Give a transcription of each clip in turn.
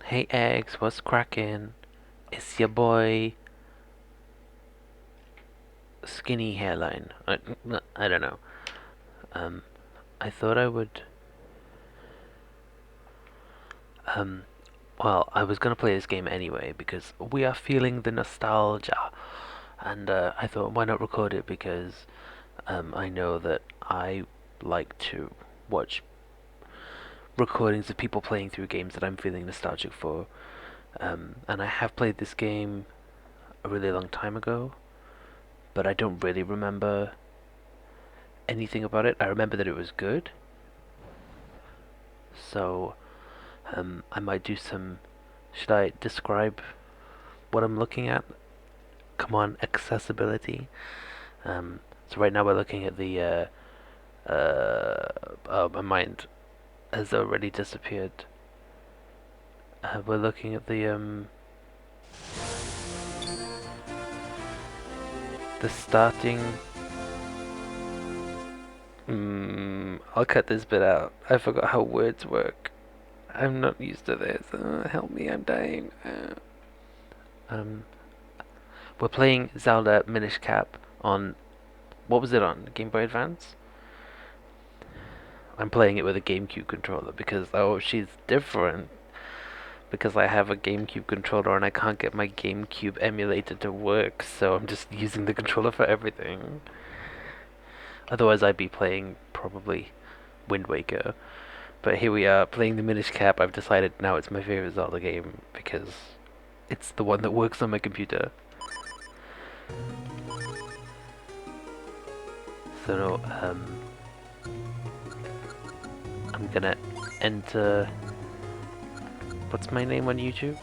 Hey eggs, what's cracking? It's your boy, skinny hairline. I don't know. Um, I thought I would. Um, well, I was gonna play this game anyway because we are feeling the nostalgia, and I thought why not record it because I know that I like to watch recordings of people playing through games that I'm feeling nostalgic for. And I have played this game a really long time ago, but I don't really remember anything about it. I remember that it was good, so I might do some. Should I describe what I'm looking at? Come on, accessibility. So right now we're looking at the. Oh, my mind has already disappeared. We're looking at the starting. I'll cut this bit out. I forgot how words work. I'm not used to this. Help me, I'm dying. Um, we're playing Zelda Minish Cap on, what was it on? Game Boy Advance? I'm playing it with a GameCube controller because, oh, she's different. Because I have a GameCube controller and I can't get my GameCube emulator to work, so I'm just using the controller for everything. Otherwise, I'd be playing probably Wind Waker. But here we are playing the Minish Cap. I've decided now it's my favorite Zelda game because it's the one that works on my computer. So no, I'm gonna enter. What's my name on YouTube?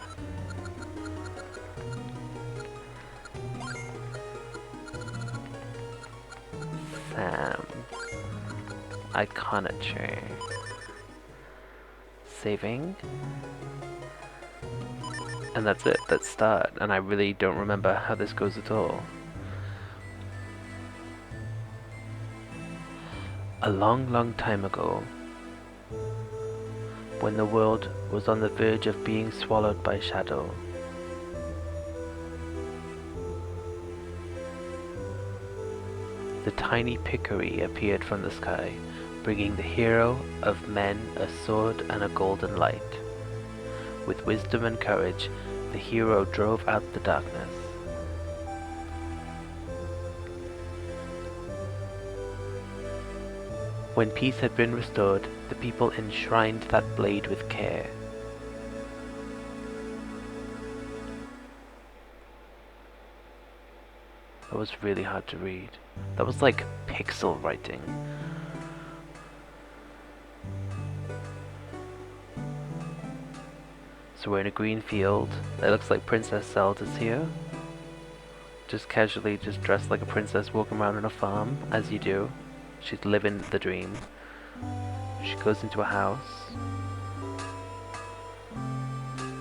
Sam. Iconometry. Saving. And that's it, that's start. And I really don't remember how this goes at all. A long, long time ago, when the world was on the verge of being swallowed by shadow, the tiny Pickery appeared from the sky, bringing the hero of men a sword and a golden light. With wisdom and courage, the hero drove out the darkness. When peace had been restored, the people enshrined that blade with care. That was really hard to read. That was like pixel writing. So we're in a green field. It looks like Princess Zelda's here. Just casually, just dressed like a princess, walking around on a farm, as you do. She's living the dream. She goes into a house.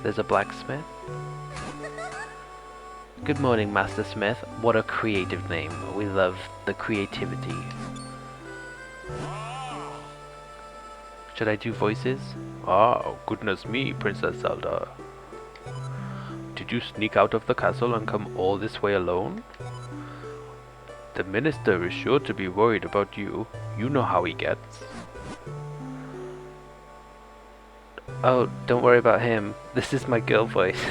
There's a blacksmith. Good morning, Master Smith. What a creative name. We love the creativity. Should I do voices? Oh, goodness me, Princess Zelda. Did you sneak out of the castle and come all this way alone? The minister is sure to be worried about you. You know how he gets. Oh, don't worry about him. This is my girl voice.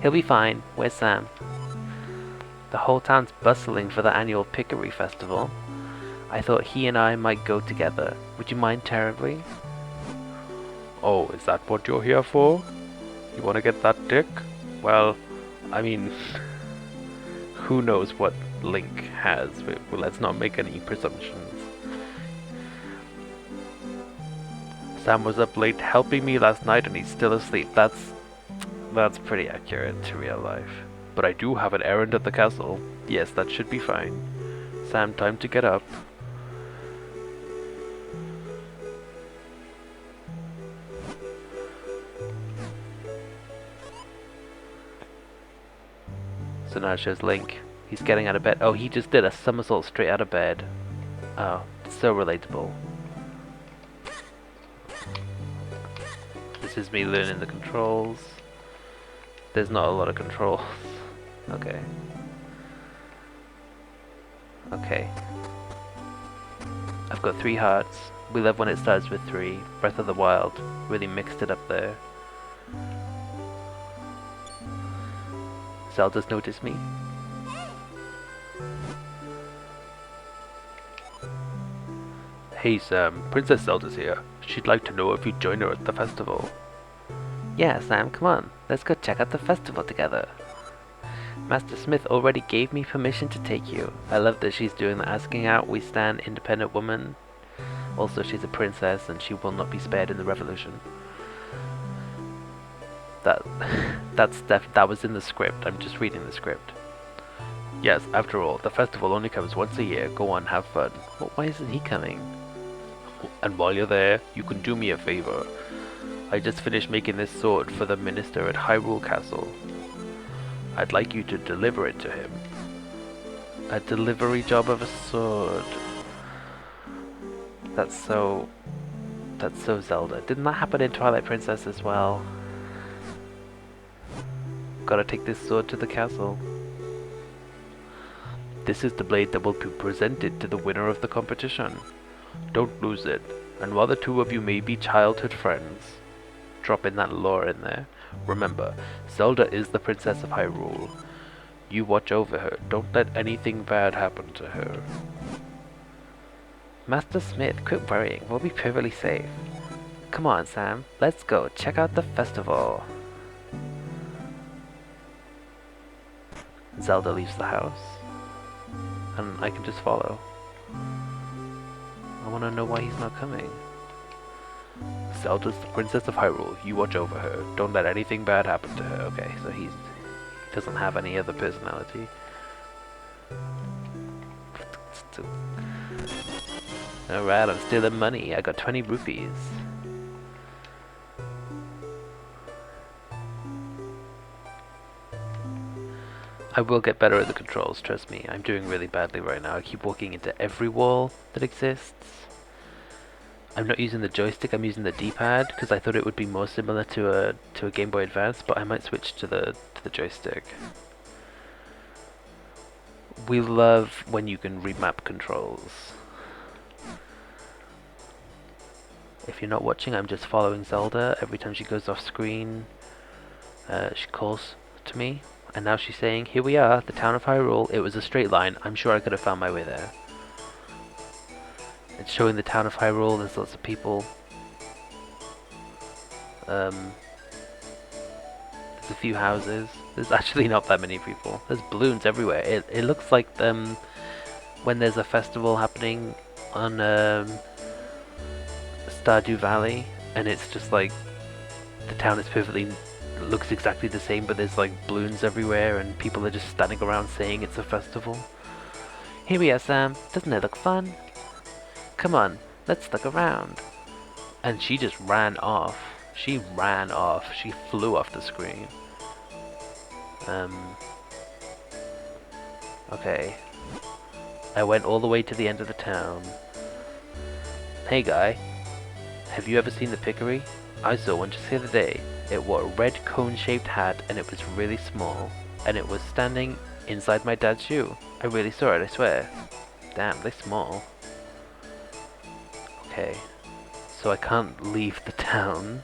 He'll be fine. Where's Sam? The whole town's bustling for the annual Pickery Festival. I thought he and I might go together. Would you mind terribly? Oh, is that what you're here for? You want to get that dick? Well, I mean, who knows what Link has? Well, let's not make any presumptions. Sam was up late helping me last night and he's still asleep. That's pretty accurate to real life. But I do have an errand at the castle. Yes, that should be fine. Sam, time to get up. So now it shows Link. He's getting out of bed. Oh, he just did a somersault straight out of bed. Oh, so relatable. This is me learning the controls. There's not a lot of controls. Okay. Okay. I've got 3 hearts. We love when it starts with 3. Breath of the Wild really mixed it up there. Zelda's noticed me. Hey Sam, Princess Zelda's here. She'd like to know if you'd join her at the festival. Yeah, Sam, come on. Let's go check out the festival together. Master Smith already gave me permission to take you. I love that she's doing the asking out. We stand independent woman. Also, she's a princess and she will not be spared in the revolution. That was in the script. I'm just reading the script. Yes, after all, the festival only comes once a year. Go on, have fun. But why isn't he coming? And while you're there, you can do me a favor. I just finished making this sword for the minister at Hyrule Castle. I'd like you to deliver it to him. A delivery job of a sword. That's so Zelda. Didn't that happen in Twilight Princess as well? Gotta take this sword to the castle. This is the blade that will be presented to the winner of the competition. Don't lose it, and while the 2 of you may be childhood friends, drop in that lore in there. Remember, Zelda is the Princess of Hyrule. You watch over her. Don't let anything bad happen to her. Master Smith, quit worrying. We'll be perfectly safe. Come on, Sam. Let's go check out the festival. Zelda leaves the house, and I can just follow. I want to know why he's not coming. Zelda's the Princess of Hyrule. You watch over her. Don't let anything bad happen to her. Okay, so he doesn't have any other personality. Alright, I'm stealing money. I got 20 rupees. I will get better at the controls, trust me. I'm doing really badly right now. I keep walking into every wall that exists. I'm not using the joystick, I'm using the D-pad because I thought it would be more similar to a Game Boy Advance, but I might switch to the joystick. We love when you can remap controls. If you're not watching, I'm just following Zelda. Every time she goes off screen, she calls to me. And now she's saying, here we are, the town of Hyrule. It was a straight line. I'm sure I could have found my way there. It's showing the town of Hyrule. There's lots of people. There's a few houses. There's actually not that many people. There's balloons everywhere. It looks like when there's a festival happening on Stardew Valley, and it's just like the town is perfectly looks exactly the same, but there's like balloons everywhere and people are just standing around saying it's a festival. Here we are, Sam. Doesn't it look fun? Come on, let's look around. And she just ran off. She ran off. She flew off the screen. Okay. I went all the way to the end of the town. Hey guy, have you ever seen the Pickery? I saw one just the other day. It wore a red cone-shaped hat and it was really small. And it was standing inside my dad's shoe. I really saw it, I swear. Damn, they're small. Okay. So I can't leave the town.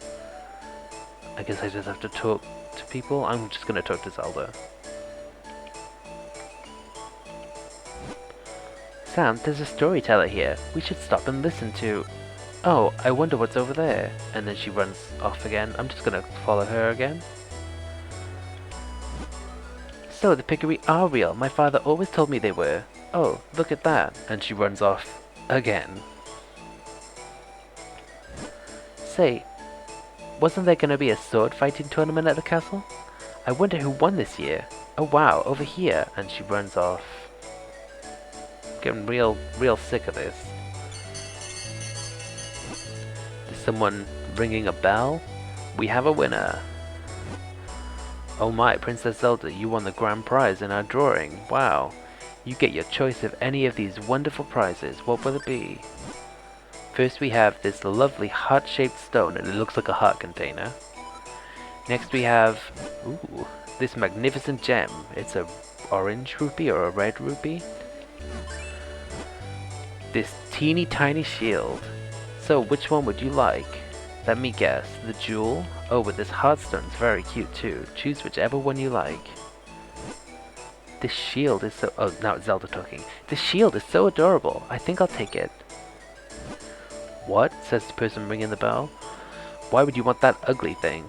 I guess I just have to talk to people. I'm just gonna talk to Zelda. Sam, there's a storyteller here. We should stop and listen to... Oh, I wonder what's over there. And then she runs off again. I'm just gonna follow her again. So, the Pickery are real. My father always told me they were. Oh, look at that. And she runs off again. Say, wasn't there gonna be a sword fighting tournament at the castle? I wonder who won this year. Oh wow, over here. And she runs off. Getting real sick of this. Someone ringing a bell? We have a winner. Oh my, Princess Zelda, you won the grand prize in our drawing. Wow. You get your choice of any of these wonderful prizes. What will it be? First we have this lovely heart-shaped stone, and it looks like a heart container. Next we have, ooh, this magnificent gem. It's a orange rupee or a red rupee. This teeny tiny shield. So which one would you like? Let me guess. The jewel? Oh, but this heartstone's very cute too. Choose whichever one you like. This shield is so... Oh, now it's Zelda talking. This shield is so adorable. I think I'll take it. What? Says the person ringing the bell. Why would you want that ugly thing?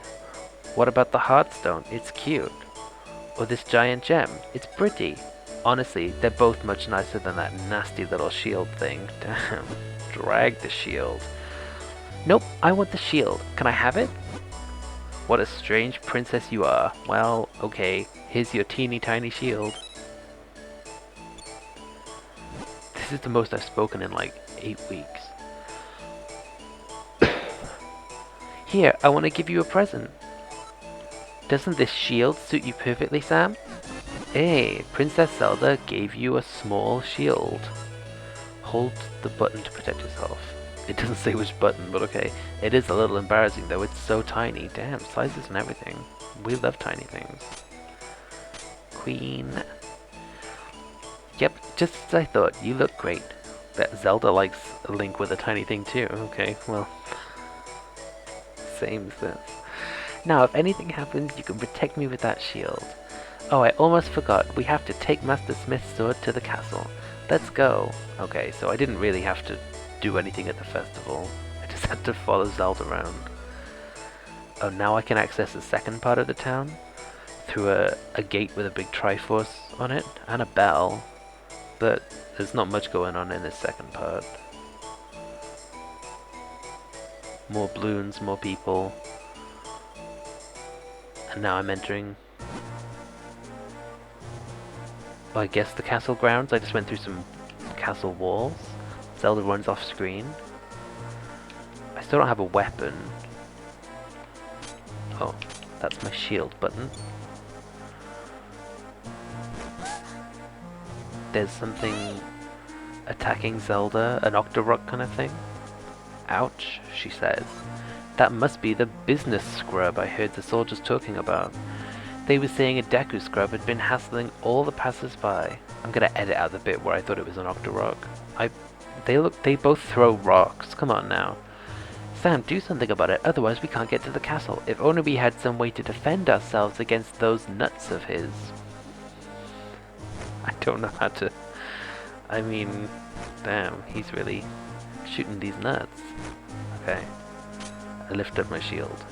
What about the heartstone? It's cute. Or this giant gem? It's pretty. Honestly, they're both much nicer than that nasty little shield thing. Damn. Drag the shield. Nope, I want the shield. Can I have it? What a strange princess you are. Well, okay. Here's your teeny tiny shield. This is the most I've spoken in like 8 weeks. Here, I want to give you a present. Doesn't this shield suit you perfectly, Sam? Hey, Princess Zelda gave you a small shield. Hold the button to protect yourself. It doesn't say which button, but okay. It is a little embarrassing though, it's so tiny. Damn, sizes and everything. We love tiny things. Queen. Yep, just as I thought, you look great. Bet Zelda likes a Link with a tiny thing too. Okay, well. Same as this. Now, if anything happens, you can protect me with that shield. Oh, I almost forgot. We have to take Master Smith's sword to the castle. Let's go. Okay, so I didn't really have to do anything at the festival. I just had to follow Zelda around. Oh, now I can access the second part of the town through a gate with a big Triforce on it and a bell. But there's not much going on in this second part. More balloons, more people. And now I'm entering, well, I guess the castle grounds. I just went through some castle walls. Zelda runs off screen. I still don't have a weapon. Oh, that's my shield button. There's something attacking Zelda, an Octorok kind of thing. Ouch, she says. That must be the business scrub I heard the soldiers talking about. They were saying a Deku scrub had been hassling all the passers-by. I'm gonna edit out the bit where I thought it was an Octorok. They both throw rocks. Come on now. Sam, do something about it, otherwise we can't get to the castle. If only we had some way to defend ourselves against those nuts of his. I don't know how to... I mean, damn, he's really shooting these nuts. Okay. I lift up my shield.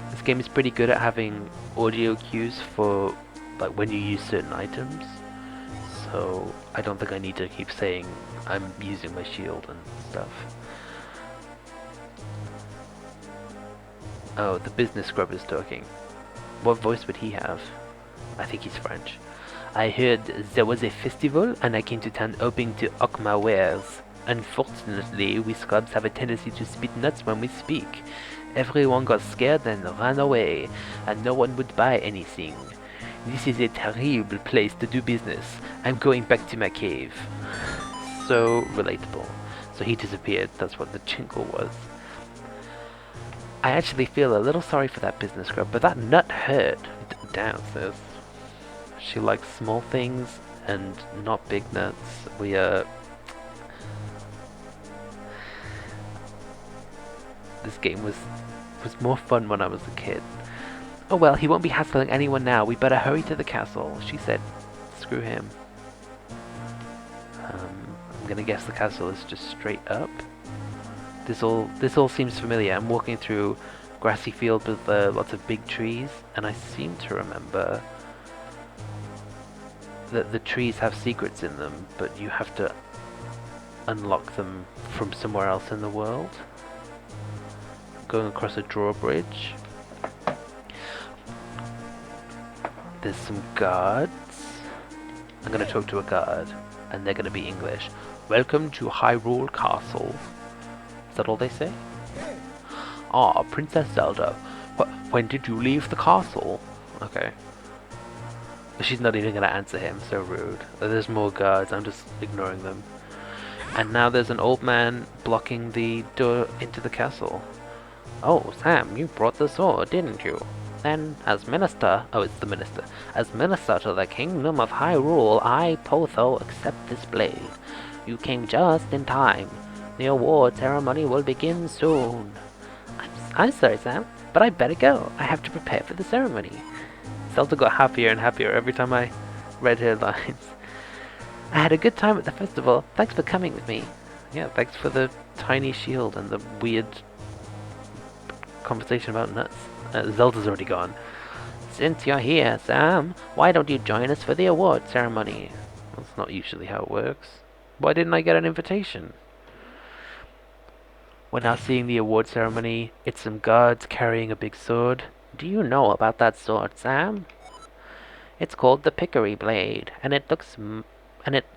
This game is pretty good at having audio cues for like when you use certain items, so I don't think I need to keep saying I'm using my shield and stuff. Oh, the business scrub is talking. What voice would he have? I think he's French. I heard there was a festival and I came to town hoping to hawk my wares. Unfortunately, we scrubs have a tendency to spit nuts when we speak. Everyone got scared and ran away, and no one would buy anything. This is a terrible place to do business. I'm going back to my cave. So relatable. So he disappeared, that's what the jingle was. I actually feel a little sorry for that business scrub, but that nut hurt. Damn, sis. She likes small things and not big nuts. This game was more fun when I was a kid. Oh well, he won't be hassling anyone now. We better hurry to the castle, she said. Screw him. I'm gonna guess the castle is just straight up. This all seems familiar. I'm walking through grassy field with lots of big trees, and I seem to remember that the trees have secrets in them, but you have to unlock them from somewhere else in the world. Going across a drawbridge. There's some guards. I'm gonna talk to a guard, and they're gonna be English. Welcome to Hyrule Castle. Is that all they say? Ah, Princess Zelda. When did you leave the castle? Okay. She's not even gonna answer him, so rude. There's more guards, I'm just ignoring them. And now there's an old man blocking the door into the castle. Oh, Sam, you brought the sword, didn't you? Then, as minister, oh, it's the minister. As minister to the kingdom of Hyrule, I, Potho, accept this blade. You came just in time. The award ceremony will begin soon. I'm sorry, Sam, but I better go. I have to prepare for the ceremony. Zelda got happier and happier every time I read her lines. I had a good time at the festival. Thanks for coming with me. Yeah, thanks for the tiny shield and the weird conversation about nuts. Zelda's already gone. Since you're here, Sam, why don't you join us for the award ceremony? That's not usually how it works. Why didn't I get an invitation? We're now seeing the award ceremony. It's some guards carrying a big sword. Do you know about that sword, Sam? It's called the Pickery Blade, and it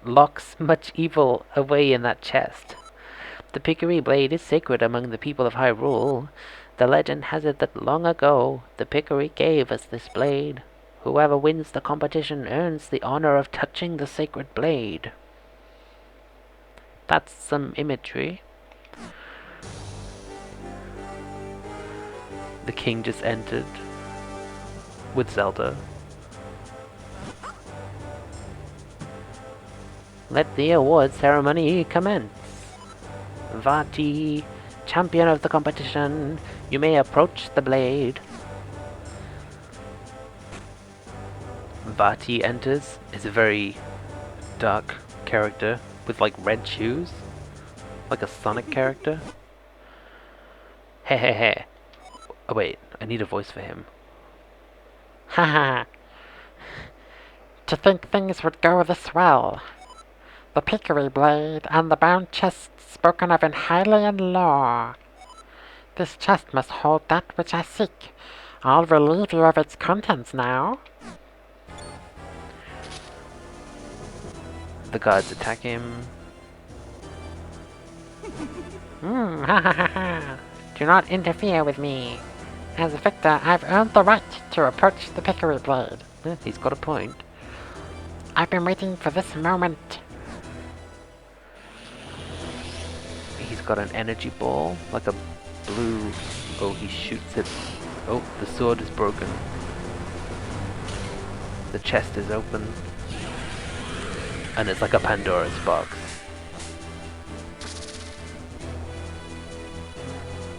locks much evil away in that chest. The Pickery Blade is sacred among the people of Hyrule. The legend has it that long ago, the Pickery gave us this blade. Whoever wins the competition earns the honor of touching the sacred blade. That's some imagery. The king just entered with Zelda. Let the award ceremony commence. Vati, champion of the competition, you may approach the blade. Vati enters, is a very dark character with like red shoes, like a Sonic character. Hehehe. Oh wait, I need a voice for him. Haha. To think things would go this well. The Pickery Blade and the bound chest spoken of in Hylian lore. This chest must hold that which I seek. I'll relieve you of its contents now. The guards attack him. Ha ha ha ha. Do not interfere with me. As a victor, I've earned the right to approach the Pickery Blade. He's got a point. I've been waiting for this moment. He's got an energy ball, like a blue... Oh, he shoots it. Oh, the sword is broken. The chest is open. And it's like a Pandora's box.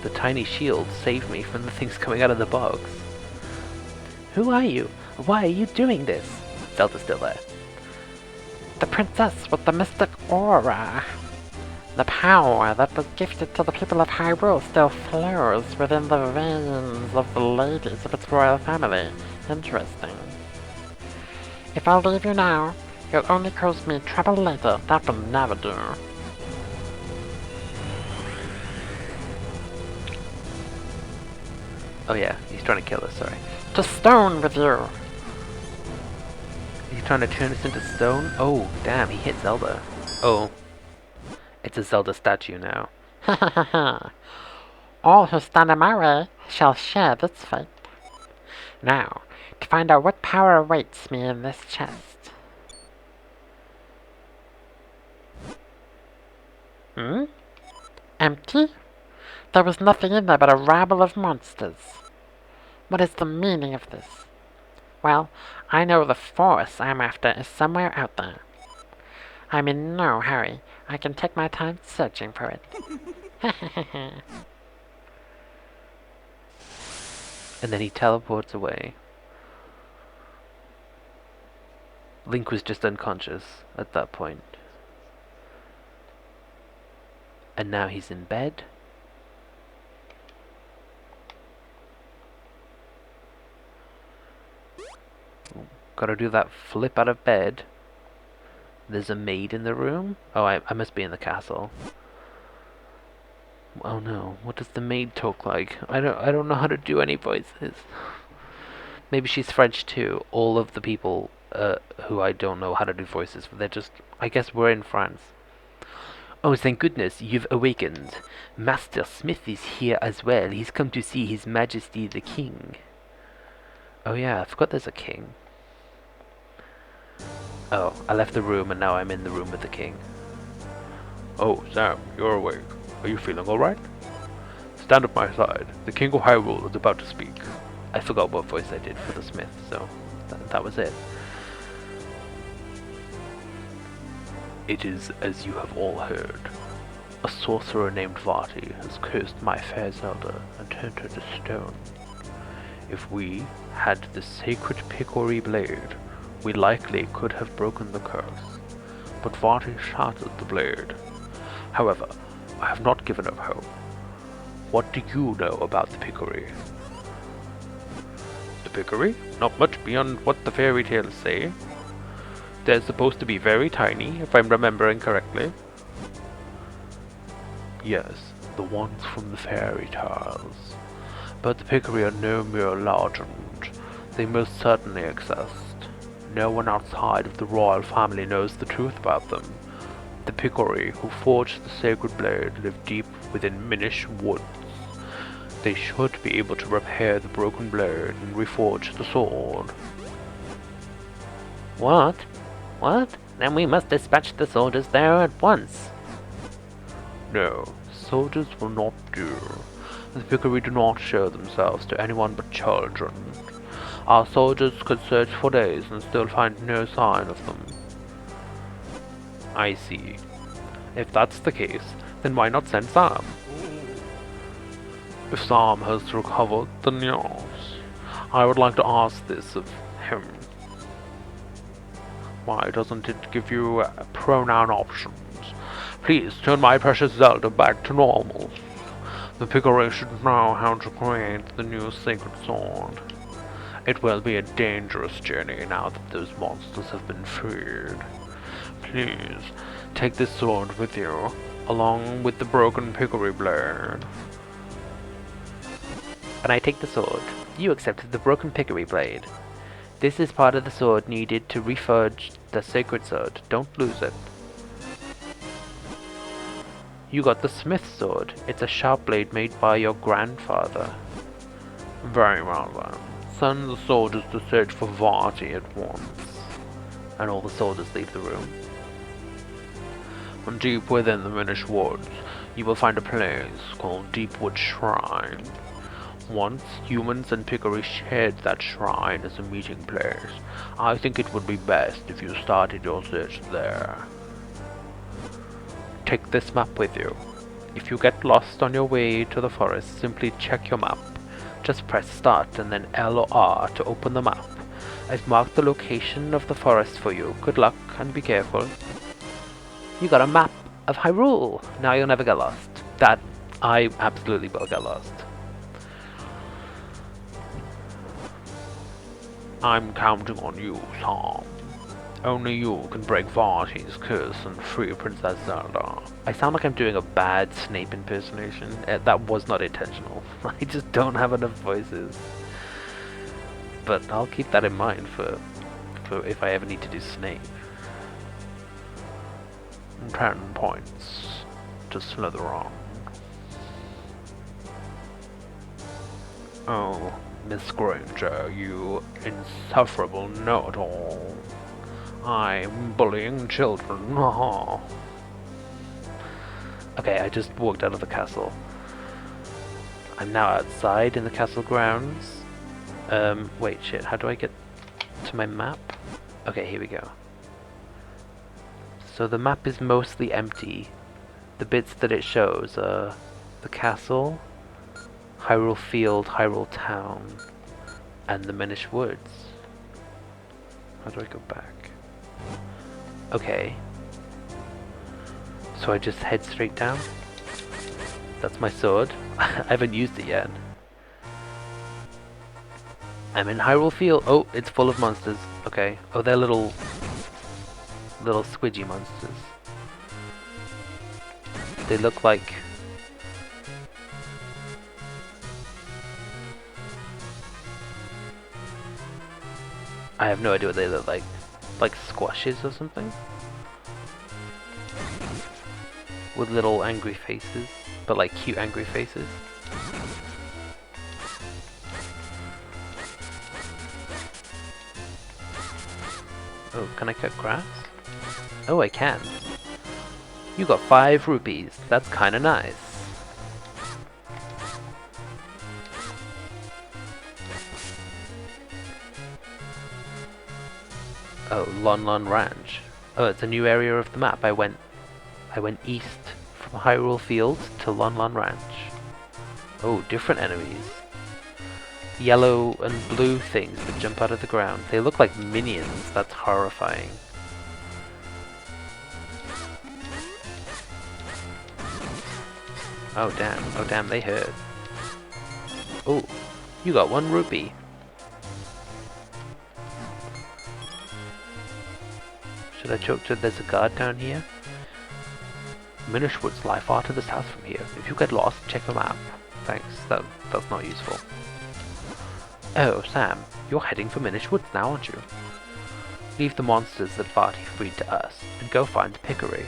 The tiny shield saved me from the things coming out of the box. Who are you? Why are you doing this? Zelda's still there. The princess with the mystic aura. The power that was gifted to the people of Hyrule still flows within the veins of the ladies of its royal family. Interesting. If I leave you now, you'll only cause me trouble later. That will never do. Oh yeah, he's trying to kill us, sorry. To stone with you! He's trying to turn us into stone? Oh, damn, he hit Zelda. Oh. It's a Zelda statue now. Ha ha ha ha. All who stand in my way shall share this fate. Now, to find out what power awaits me in this chest. Empty? There was nothing in there but a rabble of monsters. What is the meaning of this? Well, I know the force I'm after is somewhere out there. I'm in no hurry. I can take my time searching for it. And then he teleports away. Link was just unconscious at that point. And now he's in bed. Gotta do that flip out of bed. There's a maid in the room? Oh, I must be in the castle. Oh no, what does the maid talk like? I don't know how to do any voices. Maybe she's French too. All of the people who I don't know how to do voices, they're just... I guess we're in France. Oh, thank goodness, you've awakened. Master Smith is here as well. He's come to see His Majesty the King. Oh yeah, I forgot there's a king. Oh, I left the room and now I'm in the room with the king. Oh, Sam, you're awake. Are you feeling alright? Stand at my side. The King of Hyrule is about to speak. I forgot what voice I did for the smith, so that was it. It is as you have all heard. A sorcerer named Vati has cursed my fair Zelda and turned her to stone. If we had the sacred Picori blade, we likely could have broken the curse, but Vati shattered the blade. However, I have not given up hope. What do you know about the Picori? The Picori? Not much beyond what the fairy tales say. They're supposed to be very tiny, if I'm remembering correctly. Yes, the ones from the fairy tales. But the Picori are no mere legend. They most certainly exist. No one outside of the royal family knows the truth about them. The Picori who forged the sacred blade live deep within Minish woods. They should be able to repair the broken blade and reforge the sword. What? What? Then we must dispatch the soldiers there at once. No, soldiers will not do. The Picori do not show themselves to anyone but children. Our soldiers could search for days and still find no sign of them. I see. If that's the case, then why not send Sam? If Sam has recovered, then yes. I would like to ask this of him. Why doesn't it give you pronoun options? Please turn my precious Zelda back to normal. The Picori should know how to create the new sacred sword. It will be a dangerous journey now that those monsters have been freed. Please, take this sword with you, along with the broken Picori blade. And I take the sword. You accepted the broken Picori blade. This is part of the sword needed to reforge the sacred sword. Don't lose it. You got the smith's sword. It's a sharp blade made by your grandfather. Very well then. Send the soldiers to search for Vati at once. And all the soldiers leave the room. And deep within the Minish woods, you will find a place called Deepwood Shrine. Once humans and Picori shared that shrine as a meeting place. I think it would be best if you started your search there. Take this map with you. If you get lost on your way to the forest, simply check your map. Just press start and then L or R to open the map. I've marked the location of the forest for you. Good luck and be careful. You got a map of Hyrule. Now you'll never get lost. That I absolutely will get lost. I'm counting on you, Sam. Only you can break Vati's curse and free Princess Zelda. I sound like I'm doing a bad Snape impersonation. That was not intentional. I just don't have enough voices. But I'll keep that in mind for if I ever need to do Snape. 10 points to Slytherin. Oh, Miss Granger, you insufferable know-it-all. I'm bullying children. Okay, I just walked out of the castle. I'm now outside in the castle grounds. Wait, shit, how do I get to my map? Okay, here we go. So the map is mostly empty. The bits that it shows are the castle, Hyrule Field, Hyrule Town, and the Minish Woods. How do I go back? Okay. So I just head straight down? That's my sword. I haven't used it yet. I'm in Hyrule Field. Oh, it's full of monsters. Okay. Oh, they're little squidgy monsters. They look like... I have no idea what they look like. Like squashes or something? With little angry faces. But like cute angry faces. Oh, can I cut grass? Oh, I can. You got 5 rupees. That's kinda nice. Oh, Lon Lon Ranch. Oh, it's a new area of the map. I went east from Hyrule Field to Lon Lon Ranch. Oh, different enemies. Yellow and blue things that jump out of the ground. They look like minions. That's horrifying. Oh damn, they hurt. Oh, you got 1 rupee. Should I choke to there's a guard down here? Minish woods lie far to the south from here. If you get lost, check the map. Thanks, that's not useful. Oh, Sam, you're heading for Minish Woods now, aren't you? Leave the monsters that Vati freed to us, and go find the Pickery.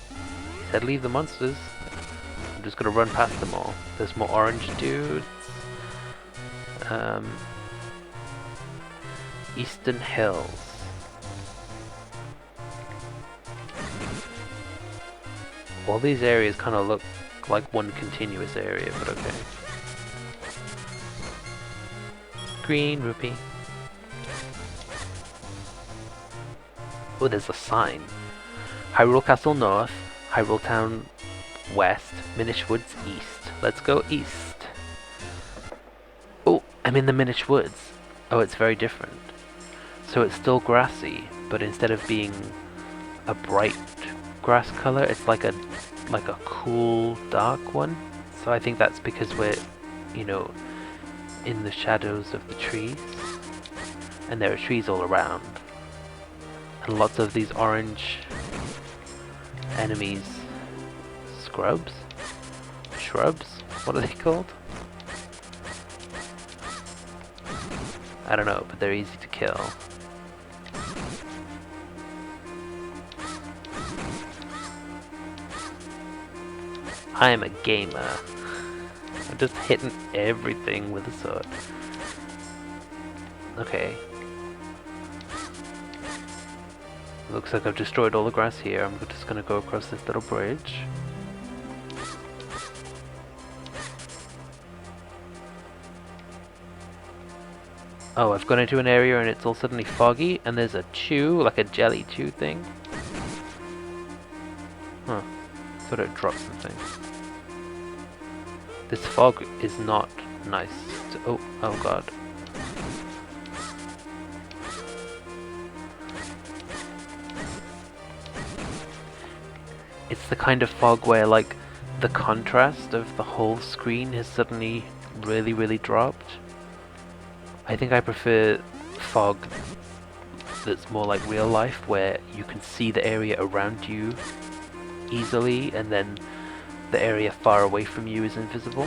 He said leave the monsters. I'm just gonna run past them all. There's more orange dudes. Eastern Hills. All these areas kind of look like one continuous area, but okay. Green rupee. Oh, there's a sign. Hyrule Castle North, Hyrule Town West, Minish Woods East. Let's go east. Oh, I'm in the Minish Woods. Oh, it's very different. So it's still grassy, but instead of being a bright grass color, it's like a cool dark one. So I think that's because we're, you know, in the shadows of the trees, and there are trees all around, and lots of these orange enemies, shrubs, what are they called? I don't know, but they're easy to kill. I am a gamer. I'm just hitting everything with a sword. Okay. Looks like I've destroyed all the grass here. I'm just gonna go across this little bridge. Oh, I've gone into an area and it's all suddenly foggy, and there's a chew, like a jelly chew thing. Huh. Thought it dropped something. This fog is not nice. Oh god. It's the kind of fog where, like, the contrast of the whole screen has suddenly really dropped. I think I prefer fog that's more like real life, where you can see the area around you easily, and then the area far away from you is invisible.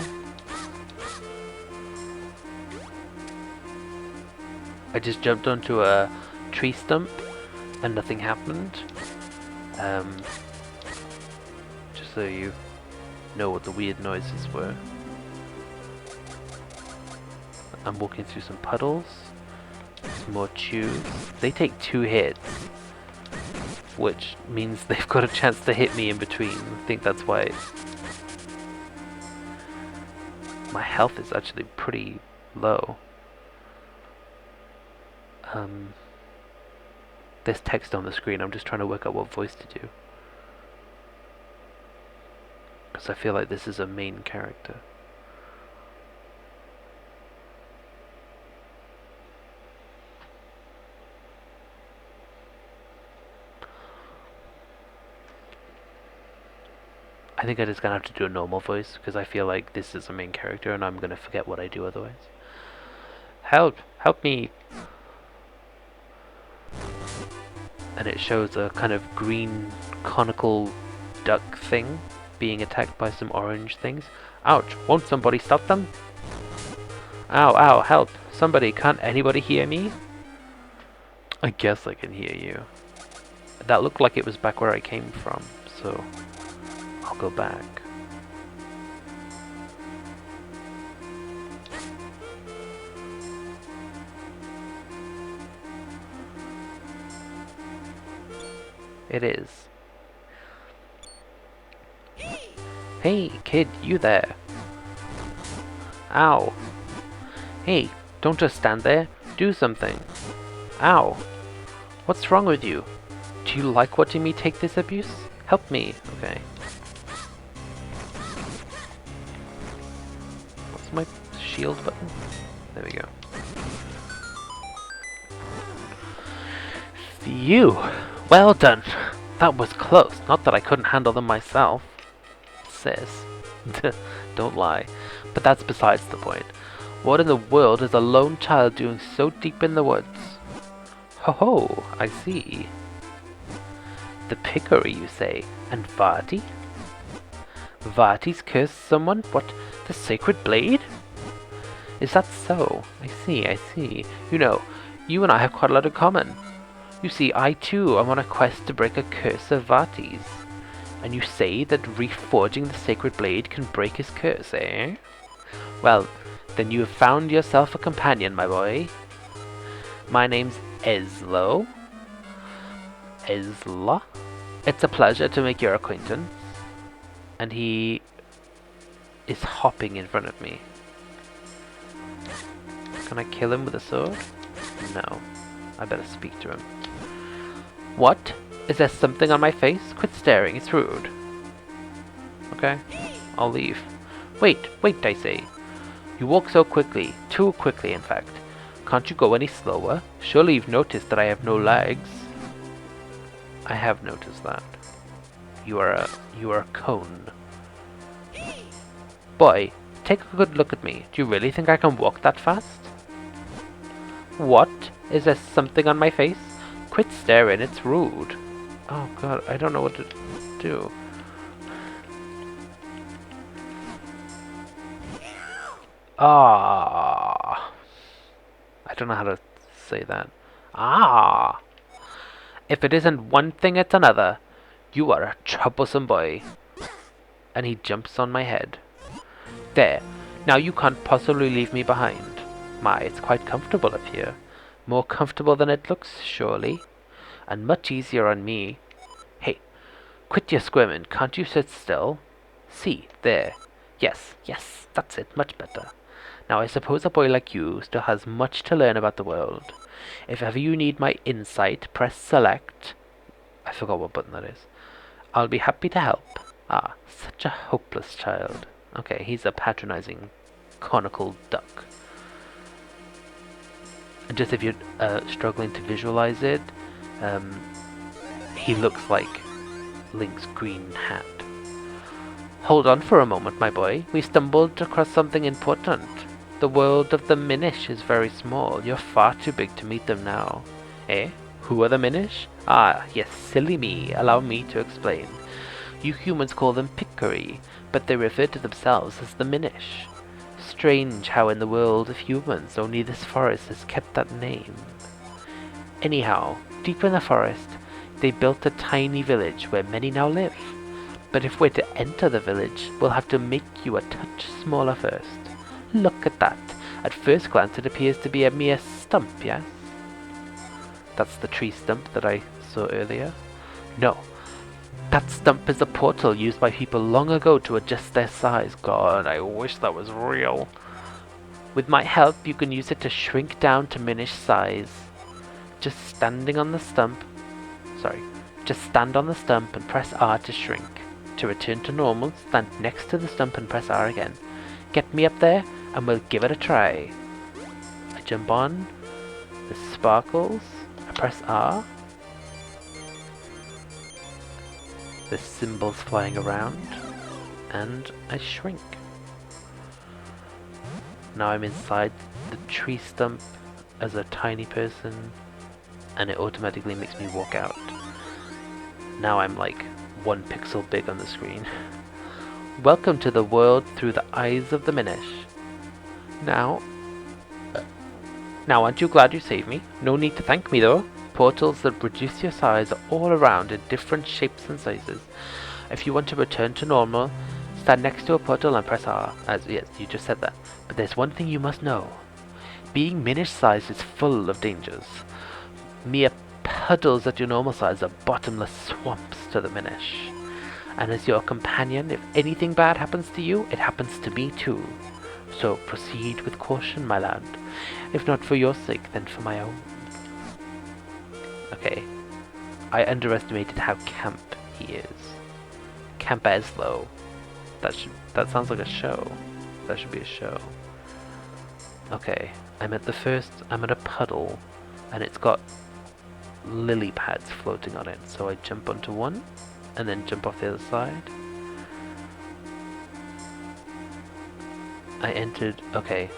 I just jumped onto a tree stump and nothing happened. Just so you know what the weird noises were. I'm walking through some puddles. Some more chews. They take 2 hits, which means they've got a chance to hit me in between. I think that's why my health is actually pretty low. There's text on the screen. I'm just trying to work out what voice to do, because I feel like this is a main character. I think I'm just gonna have to do a normal voice, because I feel like this is a main character and I'm gonna forget what I do otherwise. Help! Help me! And it shows a kind of green conical duck thing being attacked by some orange things. Ouch! Won't somebody stop them? Ow, ow, help! Somebody, can't anybody hear me? I guess I can hear you. That looked like it was back where I came from, so I'll go back. It is. Hey, kid, you there. Ow. Hey, don't just stand there. Do something. Ow. What's wrong with you? Do you like watching me take this abuse? Help me. Okay. What's my shield button? There we go. Phew! Well done! That was close. Not that I couldn't handle them myself. Sis. Don't lie. But that's besides the point. What in the world is a lone child doing so deep in the woods? Ho ho, I see. The pickery, you say? And Vati? Vati's cursed someone? What, the sacred blade? Is that so? I see, I see. You know, you and I have quite a lot in common. You see, I too am on a quest to break a curse of Vati's. And you say that reforging the sacred blade can break his curse, eh? Well, then you have found yourself a companion, my boy. My name's Eslo. Esla? It's a pleasure to make your acquaintance. And he is hopping in front of me. Can I kill him with a sword? No. I better speak to him. What? Is there something on my face? Quit staring, it's rude. Okay, I'll leave. Wait, I say. You walk so quickly, too quickly in fact. Can't you go any slower? Surely you've noticed that I have no legs. I have noticed that. You are a cone. Boy, take a good look at me. Do you really think I can walk that fast? What? Is there something on my face? Quit staring, it's rude. Oh god, I don't know what to do. Ah, I don't know how to say that. Ah, if it isn't one thing, it's another. You are a troublesome boy. And he jumps on my head. There, now you can't possibly leave me behind. My, it's quite comfortable up here. More comfortable than it looks, surely. And much easier on me. Hey, quit your squirming, can't you sit still? See, there. Yes, that's it, much better. Now I suppose a boy like you still has much to learn about the world. If ever you need my insight, press select. I forgot what button that is. I'll be happy to help. Ah, such a hopeless child. Okay, he's a patronizing conical duck. And just if you're struggling to visualize it, he looks like Link's green hat. Hold on for a moment, my boy. We stumbled across something important. The world of the Minish is very small. You're far too big to meet them now. Eh? Who are the Minish? Ah, yes, silly me. Allow me to explain. You humans call them pickery, but they refer to themselves as the Minish. Strange how in the world of humans only this forest has kept that name. Anyhow, deep in the forest, they built a tiny village where many now live. But if we're to enter the village, we'll have to make you a touch smaller first. Look at that. At first glance it appears to be a mere stump, yes? That's the tree stump that I saw earlier. No. That stump is a portal used by people long ago to adjust their size. God, I wish that was real. With my help, you can use it to shrink down to minish size. Just stand on the stump and press R to shrink. To return to normal, stand next to the stump and press R again. Get me up there, and we'll give it a try. I jump on, the sparkles, I press R. The symbols flying around, and I shrink. Now I'm inside the tree stump as a tiny person, and it automatically makes me walk out. Now I'm like 1 pixel big on the screen. Welcome to the world through the eyes of the Minish. Now aren't you glad you saved me? No need to thank me though. Portals that reduce your size are all around in different shapes and sizes. If you want to return to normal, stand next to a portal and press R. Yes, you just said that. But there's one thing you must know. Being Minish sized is full of dangers. Mere puddles at your normal size are bottomless swamps to the minish. And as your companion, if anything bad happens to you, it happens to me too. So proceed with caution, my lad. If not for your sake, then for my own. Okay. I underestimated how camp he is. Camp Eslo. That sounds like a show. That should be a show. Okay. I'm at a puddle, and it's got lily pads floating on it. So I jump onto one, and then jump off the other side. I entered. Okay.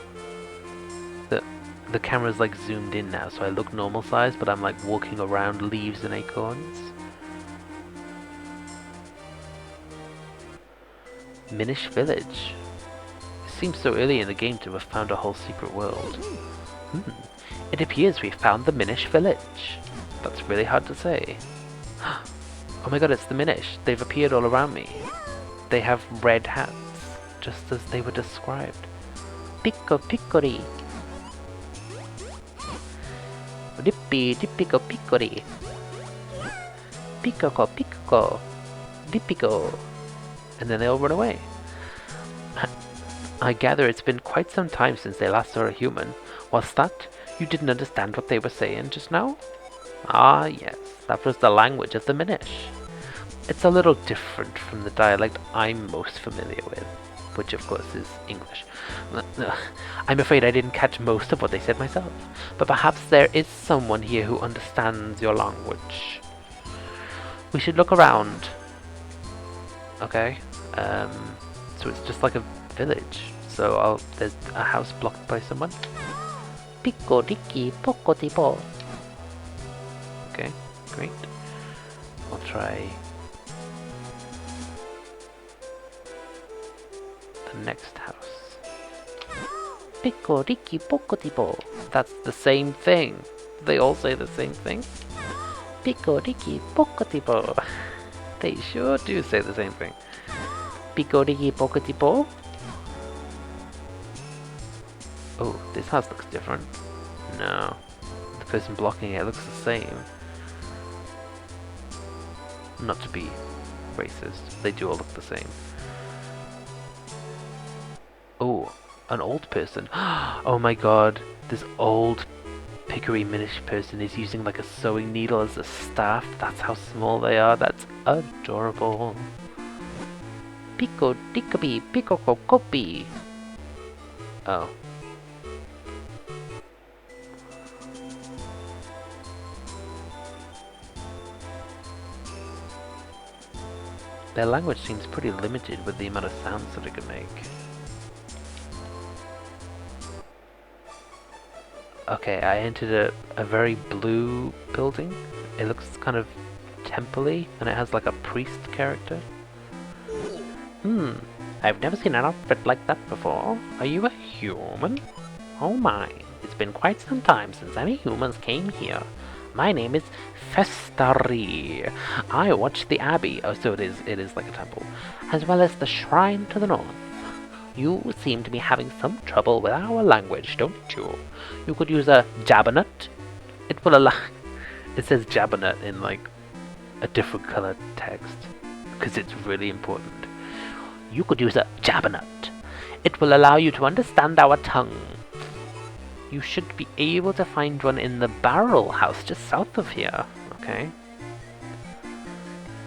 The camera's like zoomed in now, so I look normal size, but I'm like walking around leaves and acorns. Minish Village. It seems so early in the game to have found a whole secret world. It appears we found the Minish Village. That's really hard to say. Oh my god, it's the Minish. They've appeared all around me. They have red hats, just as they were described. Pico picori. Dippy dippico picori. Picoco picoco. Dippico. And then they all run away. I gather it's been quite some time since they last saw a human. Was that? You didn't understand what they were saying just now? Ah, yes, that was the language of the Minish. It's a little different from the dialect I'm most familiar with, which of course is English. I'm afraid I didn't catch most of what they said myself, but perhaps there is someone here who understands your language. We should look around. Okay, so it's just like a village. So there's a house blocked by someone. Pico dicky poco tipo. Okay, great. I'll try the next house. Pico dicky poco tipo. That's the same thing. They all say the same thing. Pico dicky poco tipo. They sure do say the same thing. Pico dicky poco tipo. Oh, this house looks different. No. The person blocking it looks the same. Not to be racist, they do all look the same. Oh, an old person. Oh my god, this old pickery minish person is using like a sewing needle as a staff. That's how small they are. That's adorable. Pico dickaby pico cocopi. Oh. Their language seems pretty limited with the amount of sounds that it can make. Okay, I entered a very blue building. It looks kind of temple-y, and it has like a priest character. I've never seen an outfit like that before. Are you a human? Oh my, it's been quite some time since any humans came here. My name is Festari. I watch the abbey, oh so it is like a temple, as well as the shrine to the north. You seem to be having some trouble with our language, don't you? You could use a jabbernet. It will allow... It says jabbernet in like a different colored text, because it's really important. You could use a jabbernet. It will allow you to understand our tongue. You should be able to find one in the barrel house just south of here. Okay.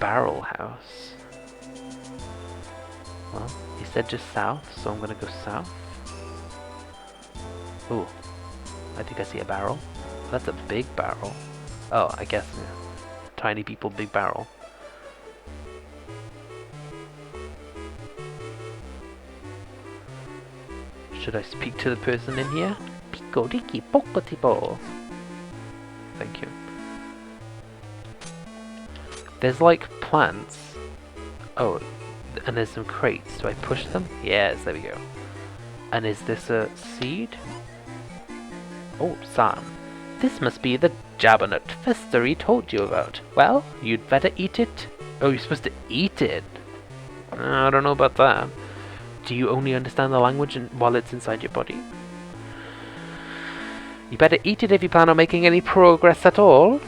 Barrel house. Well, he said just south, so I'm gonna go south. Ooh. I think I see a barrel. That's a big barrel. Oh, I guess. Yeah. Tiny people, big barrel. Should I speak to the person in here? Pico diki poco tipo. Thank you. There's like plants. Oh, and there's some crates. Do I push them? Yes, there we go. And is this a seed? Oh, Sam. This must be the jabbernet Festery told you about. Well, you'd better eat it. Oh, you're supposed to eat it? I don't know about that. Do you only understand the language while it's inside your body? You better eat it if you plan on making any progress at all.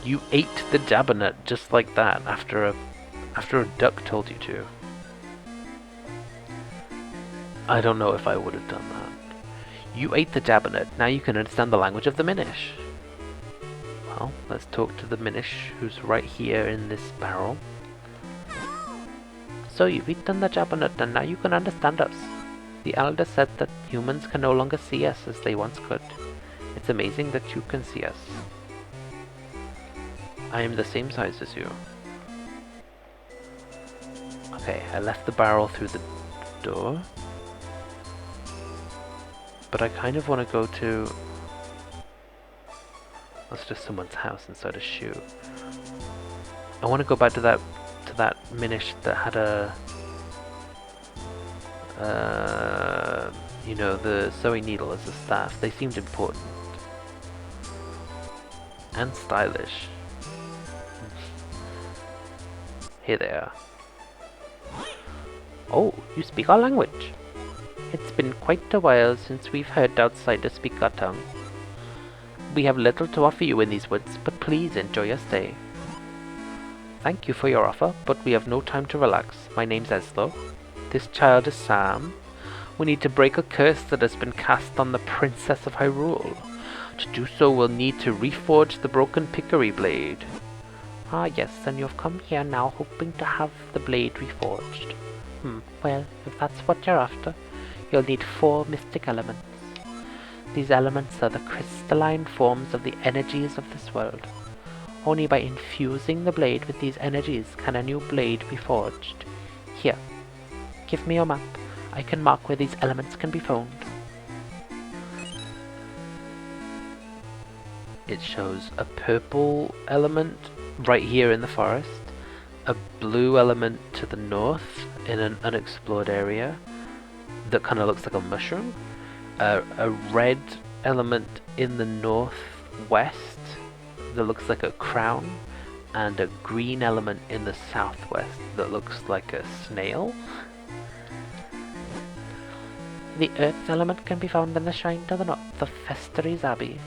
You ate the jabbernet just like that after a duck told you to. I don't know if I would have done that. You ate the jabbernet, now you can understand the language of the minish. Well, let's talk to the minish who's right here in this barrel. So you've eaten the jabbernet and now you can understand us. The elder said that humans can no longer see us as they once could. It's amazing that you can see us. I am the same size as you. Okay, I left the barrel through the door. But I kind of want to go to... That's just someone's house inside a shoe. I want to go back to that minish that had a... you know, the sewing needle as a staff. They seemed important. And stylish. Here they are. Oh, you speak our language. It's been quite a while since we've heard outsiders speak our tongue. We have little to offer you in these woods, but please enjoy your stay. Thank you for your offer, but we have no time to relax. My name's Eslo. This child is Sam. We need to break a curse that has been cast on the Princess of Hyrule. To do so, we'll need to reforge the broken Pickery blade. Ah yes, and you've come here now hoping to have the blade reforged. Well, if that's what you're after, you'll need 4 mystic elements. These elements are the crystalline forms of the energies of this world. Only by infusing the blade with these energies can a new blade be forged. Here, give me your map. I can mark where these elements can be found. It shows a purple element right here in the forest, a blue element to the north in an unexplored area that kind of looks like a mushroom, a red element in the northwest that looks like a crown, and a green element in the southwest that looks like a snail. The earth element can be found in the shrine to the north of Festery's Abbey.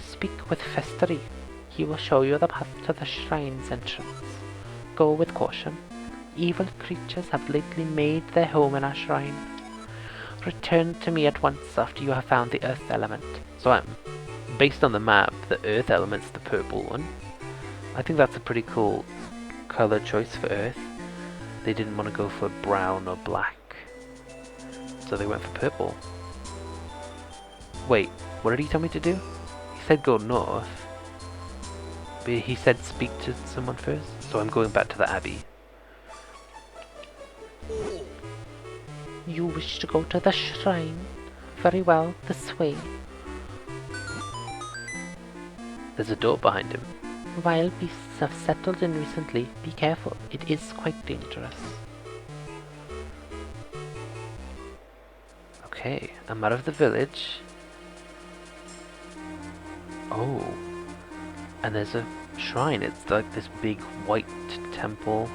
Speak with Festery. He will show you the path to the shrine's entrance. Go with caution. Evil creatures have lately made their home in our shrine. Return to me at once after you have found the earth element. So based on the map, the earth element's the purple one. I think that's a pretty cool color choice for earth. They didn't want to go for brown or black, so they went for purple. Wait, what did he tell me to do? He said go north, but he said speak to someone first, so I'm going back to the abbey. You wish to go to the shrine? Very well, this way. There's a door behind him. Wild beasts have settled in recently. Be careful, it is quite dangerous. Okay, I'm out of the village. Oh, and there's a shrine. It's like this big white temple.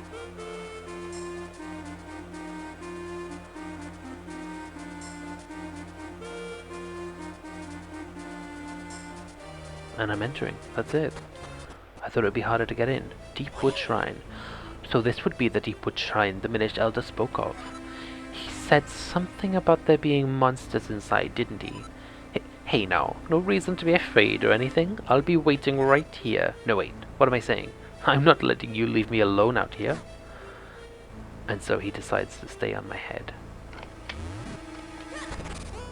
And I'm entering. That's it. I thought it would be harder to get in. Deepwood Shrine. So this would be the Deepwood Shrine the Minish Elder spoke of. He said something about there being monsters inside, didn't he? Hey now, no reason to be afraid or anything. I'll be waiting right here. No wait, what am I saying? I'm not letting you leave me alone out here. And so he decides to stay on my head.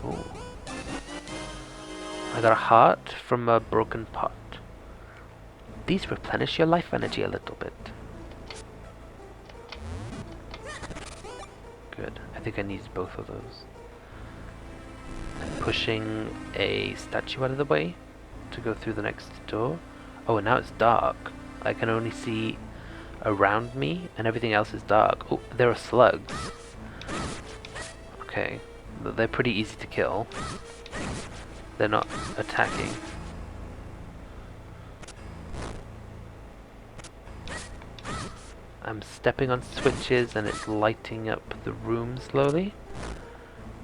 Oh. I got a heart from a broken pot. These replenish your life energy a little bit. Good. I think I need both of those. I'm pushing a statue out of the way to go through the next door. Oh, and now it's dark. I can only see around me and everything else is dark. Oh, there are slugs. Okay. They're pretty easy to kill. They're not attacking. I'm stepping on switches and it's lighting up the room slowly.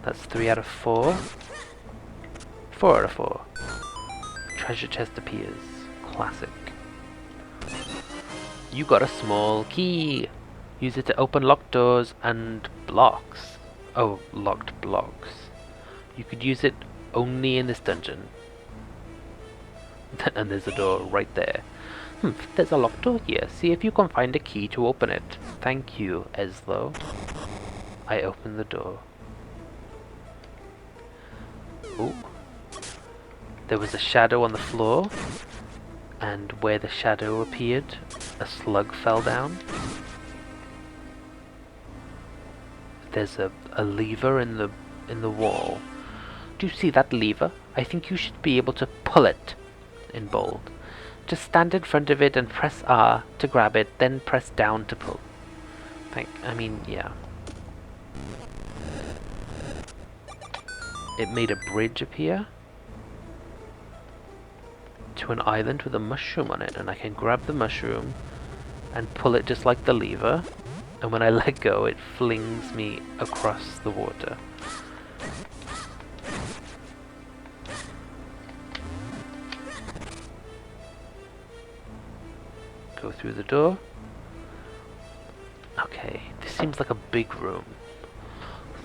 That's 3 out of 4. 4 out of 4. Treasure chest appears. Classic. You got a small key. Use it to open locked doors and blocks. Oh, locked blocks. You could use it only in this dungeon. And there's a door right there. There's a locked door here. See if you can find a key to open it. Thank you, Eslo. I open the door. Ooh. There was a shadow on the floor, and where the shadow appeared, a slug fell down. There's a lever in the wall. Do you see that lever? I think you should be able to pull it, in bold. Just stand in front of it and press R to grab it, then press down to pull. Yeah. It made a bridge appear to an island with a mushroom on it, and I can grab the mushroom and pull it just like the lever, and when I let go it flings me across the water. Go through the door. Okay, this seems like a big room.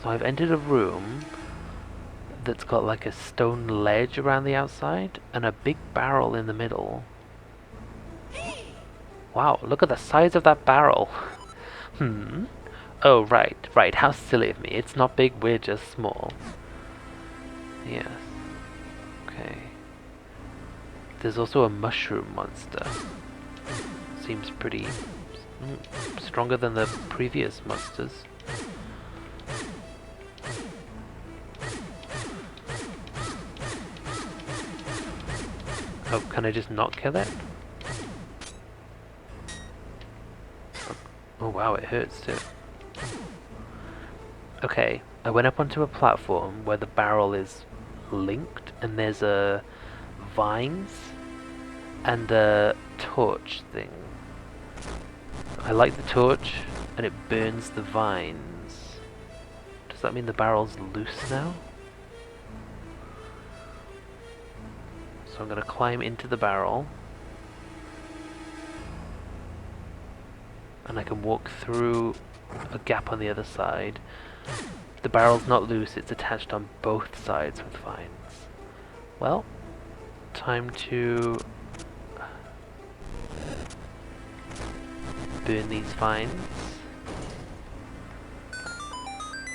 So I've entered a room that's got like a stone ledge around the outside and a big barrel in the middle. Wow, look at the size of that barrel. Oh, right, how silly of me. It's not big, we're just small. Yes. Okay. There's also a mushroom monster. Seems pretty stronger than the previous monsters. Oh, can I just not kill it? Oh wow, it hurts too. Okay, I went up onto a platform where the barrel is linked, and there's vines and a torch thing. I light the torch and it burns the vines. Does that mean the barrel's loose now? So I'm gonna climb into the barrel, and I can walk through a gap on the other side. The barrel's not loose, it's attached on both sides with vines. Well, time to burn these vines.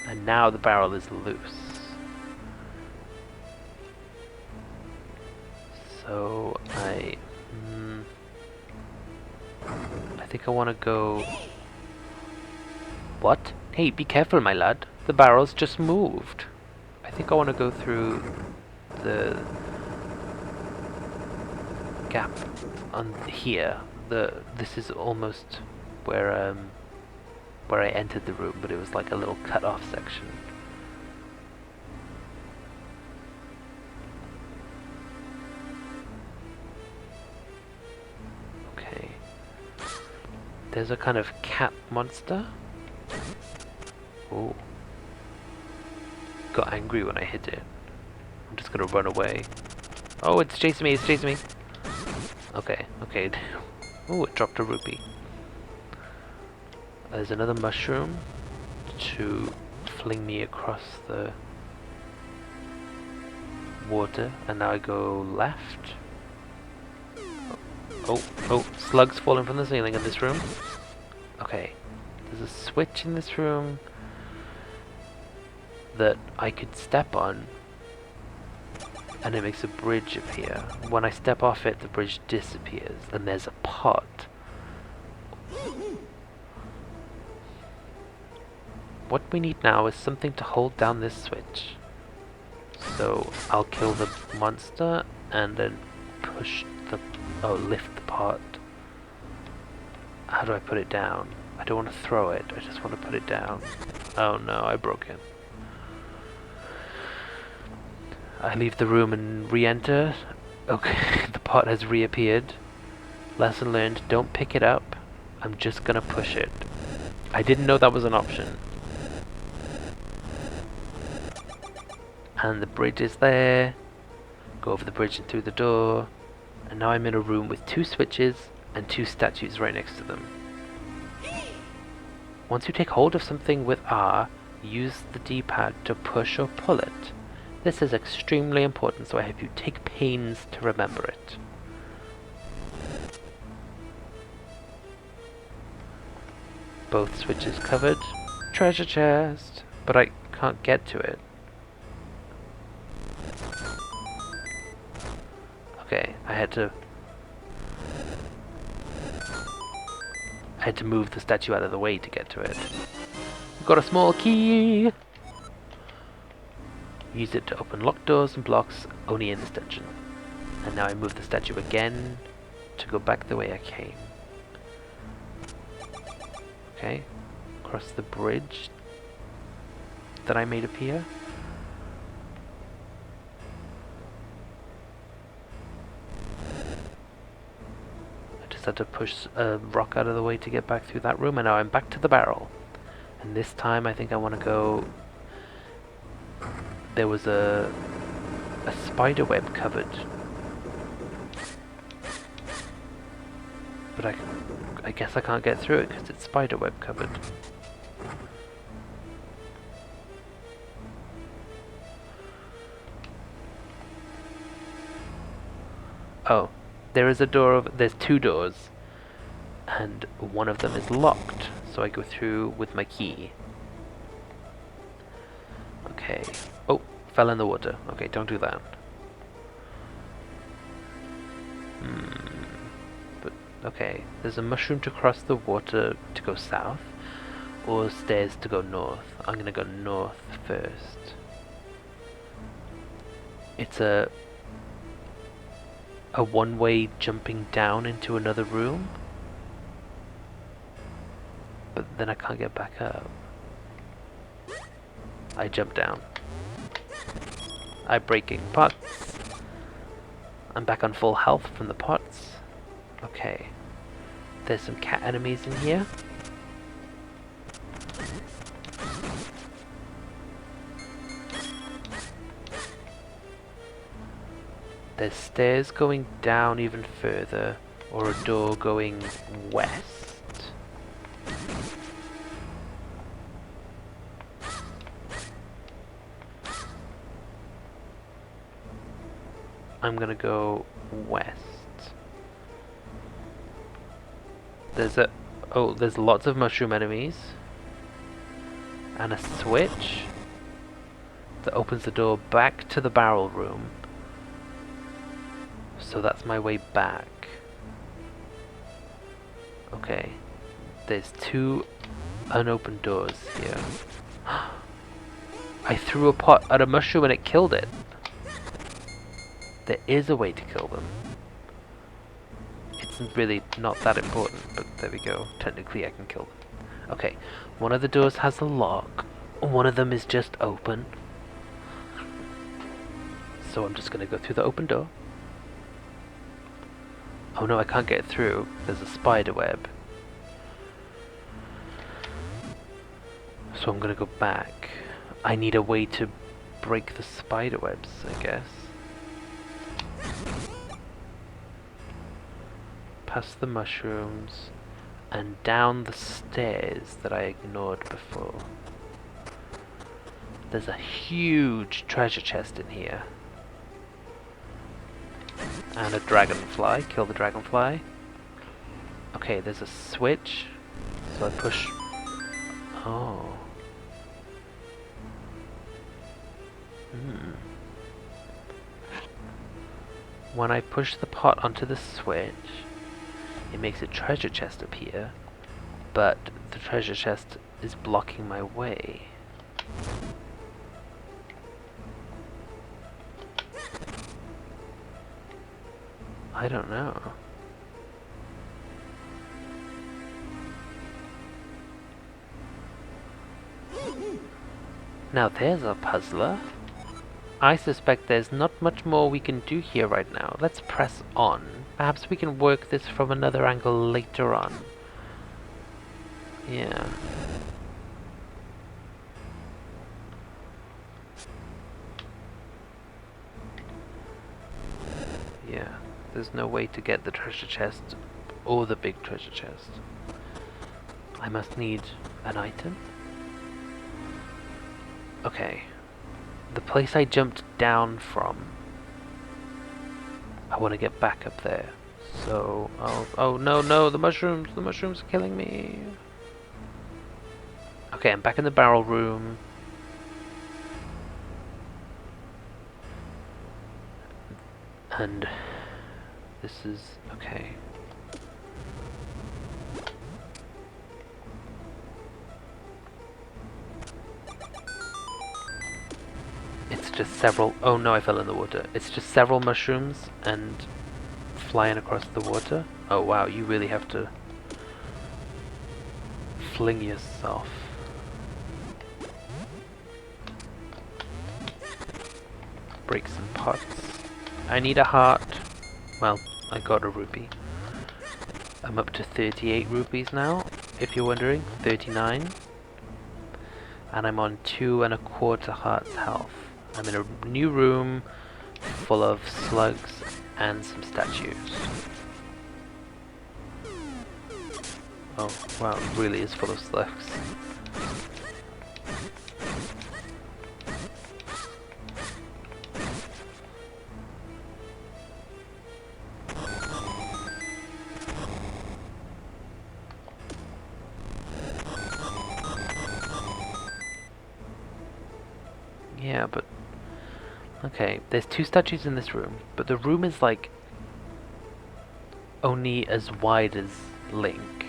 And now the barrel is loose. So I think I want to go... What? Hey, be careful, my lad. The barrel's just moved. I think I want to go through the gap on here. This is almost where I entered the room, but it was like a little cut off section. Okay. There's a kind of cat monster. Oh. Got angry when I hit it. I'm just gonna run away. Oh, it's chasing me, it's chasing me. Okay. Oh, it dropped a rupee. There's another mushroom to fling me across the water, and now I go left. Oh, slugs falling from the ceiling in this room. Okay, there's a switch in this room that I could step on, and it makes a bridge appear. When I step off it, the bridge disappears, and there's a pot. What we need now is something to hold down this switch. So I'll kill the monster and then push the... lift the pot. How do I put it down? I don't want to throw it, I just want to put it down. Oh no, I broke it. I leave the room and re-enter. Okay, the pot has reappeared. Lesson learned, don't pick it up. I'm just gonna push it. I didn't know that was an option. And the bridge is there. Go over the bridge and through the door. And now I'm in a room with two switches and two statues right next to them. Once you take hold of something with R, use the D-pad to push or pull it. This is extremely important, so I hope you take pains to remember it. Both switches covered. Treasure chest! But I can't get to it. Okay, I had to move the statue out of the way to get to it. Got a small key! Use it to open locked doors and blocks only in this dungeon. And now I move the statue again to go back the way I came. Okay, cross the bridge that I made appear. I just had to push a rock out of the way to get back through that room, and now I'm back to the barrel. And this time I think I want to go... There was a spider web covered. But I guess I can't get through it because it's spider web covered. Oh, there is a door there's two doors, and one of them is locked, so I go through with my key. Okay. Oh, fell in the water. Okay, don't do that. But, okay, there's a mushroom to cross the water to go south, or stairs to go north. I'm gonna go north first. It's a one-way jumping down into another room, but then I can't get back up. I jump down. I'm breaking pots. I'm back on full health from the pots. Okay. There's some cat enemies in here. There's stairs going down even further, or a door going west. I'm gonna go west. There's lots of mushroom enemies. And a switch that opens the door back to the barrel room. So that's my way back. Okay. There's two unopened doors here. I threw a pot at a mushroom and it killed it. There is a way to kill them. It's really not that important, but there we go. Technically I can kill them. Okay, one of the doors has a lock. One of them is just open. So I'm just gonna go through the open door. Oh no, I can't get through. There's a spider web. So I'm gonna go back. I need a way to break the spider webs, I guess. Past the mushrooms and down the stairs that I ignored before. There's a huge treasure chest in here. And a dragonfly. Kill the dragonfly. Okay, there's a switch. So I push... Oh. When I push the pot onto the switch, it makes a treasure chest appear, but the treasure chest is blocking my way. I don't know. Now there's a puzzler. I suspect there's not much more we can do here right now. Let's press on. Perhaps we can work this from another angle later on. Yeah. Yeah. There's no way to get the treasure chest or the big treasure chest. I must need an item. Okay. The place I jumped down from, I want to get back up there. So, oh no, no, the mushrooms are killing me. Okay, I'm back in the barrel room. And this is, okay. It's just several, oh no, I fell in the water. It's just several mushrooms and flying across the water. Oh wow, you really have to fling yourself. Break some pots. I need a heart. Well, I got a rupee. I'm up to 38 rupees now, if you're wondering. 39. And I'm on 2¼ hearts health. I'm in a new room full of slugs and some statues. Oh, wow, it really is full of slugs. Yeah, but okay, there's 2 statues in this room, but the room is like only as wide as Link.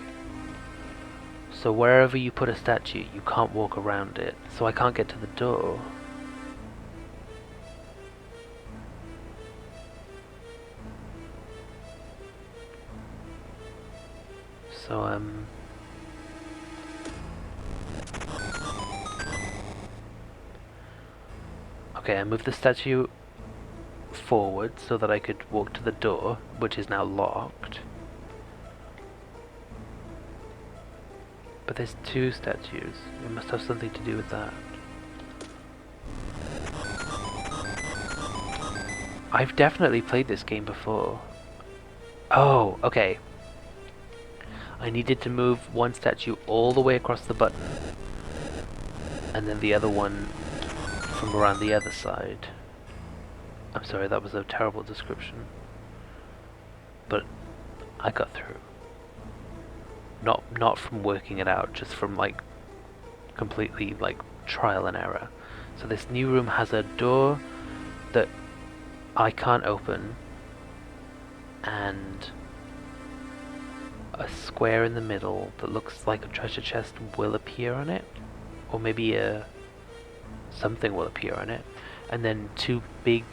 So wherever you put a statue, you can't walk around it. So I can't get to the door. So okay, I moved the statue forward so that I could walk to the door, which is now locked. But there's 2 statues. It must have something to do with that. I've definitely played this game before. Oh, okay. I needed to move one statue all the way across the button, and then the other one from around the other side. I'm sorry, that was a terrible description. But I got through. Not from working it out, just from like completely like trial and error. So this new room has a door that I can't open and a square in the middle that looks like a treasure chest will appear on it, or maybe something will appear on it, and then 2 big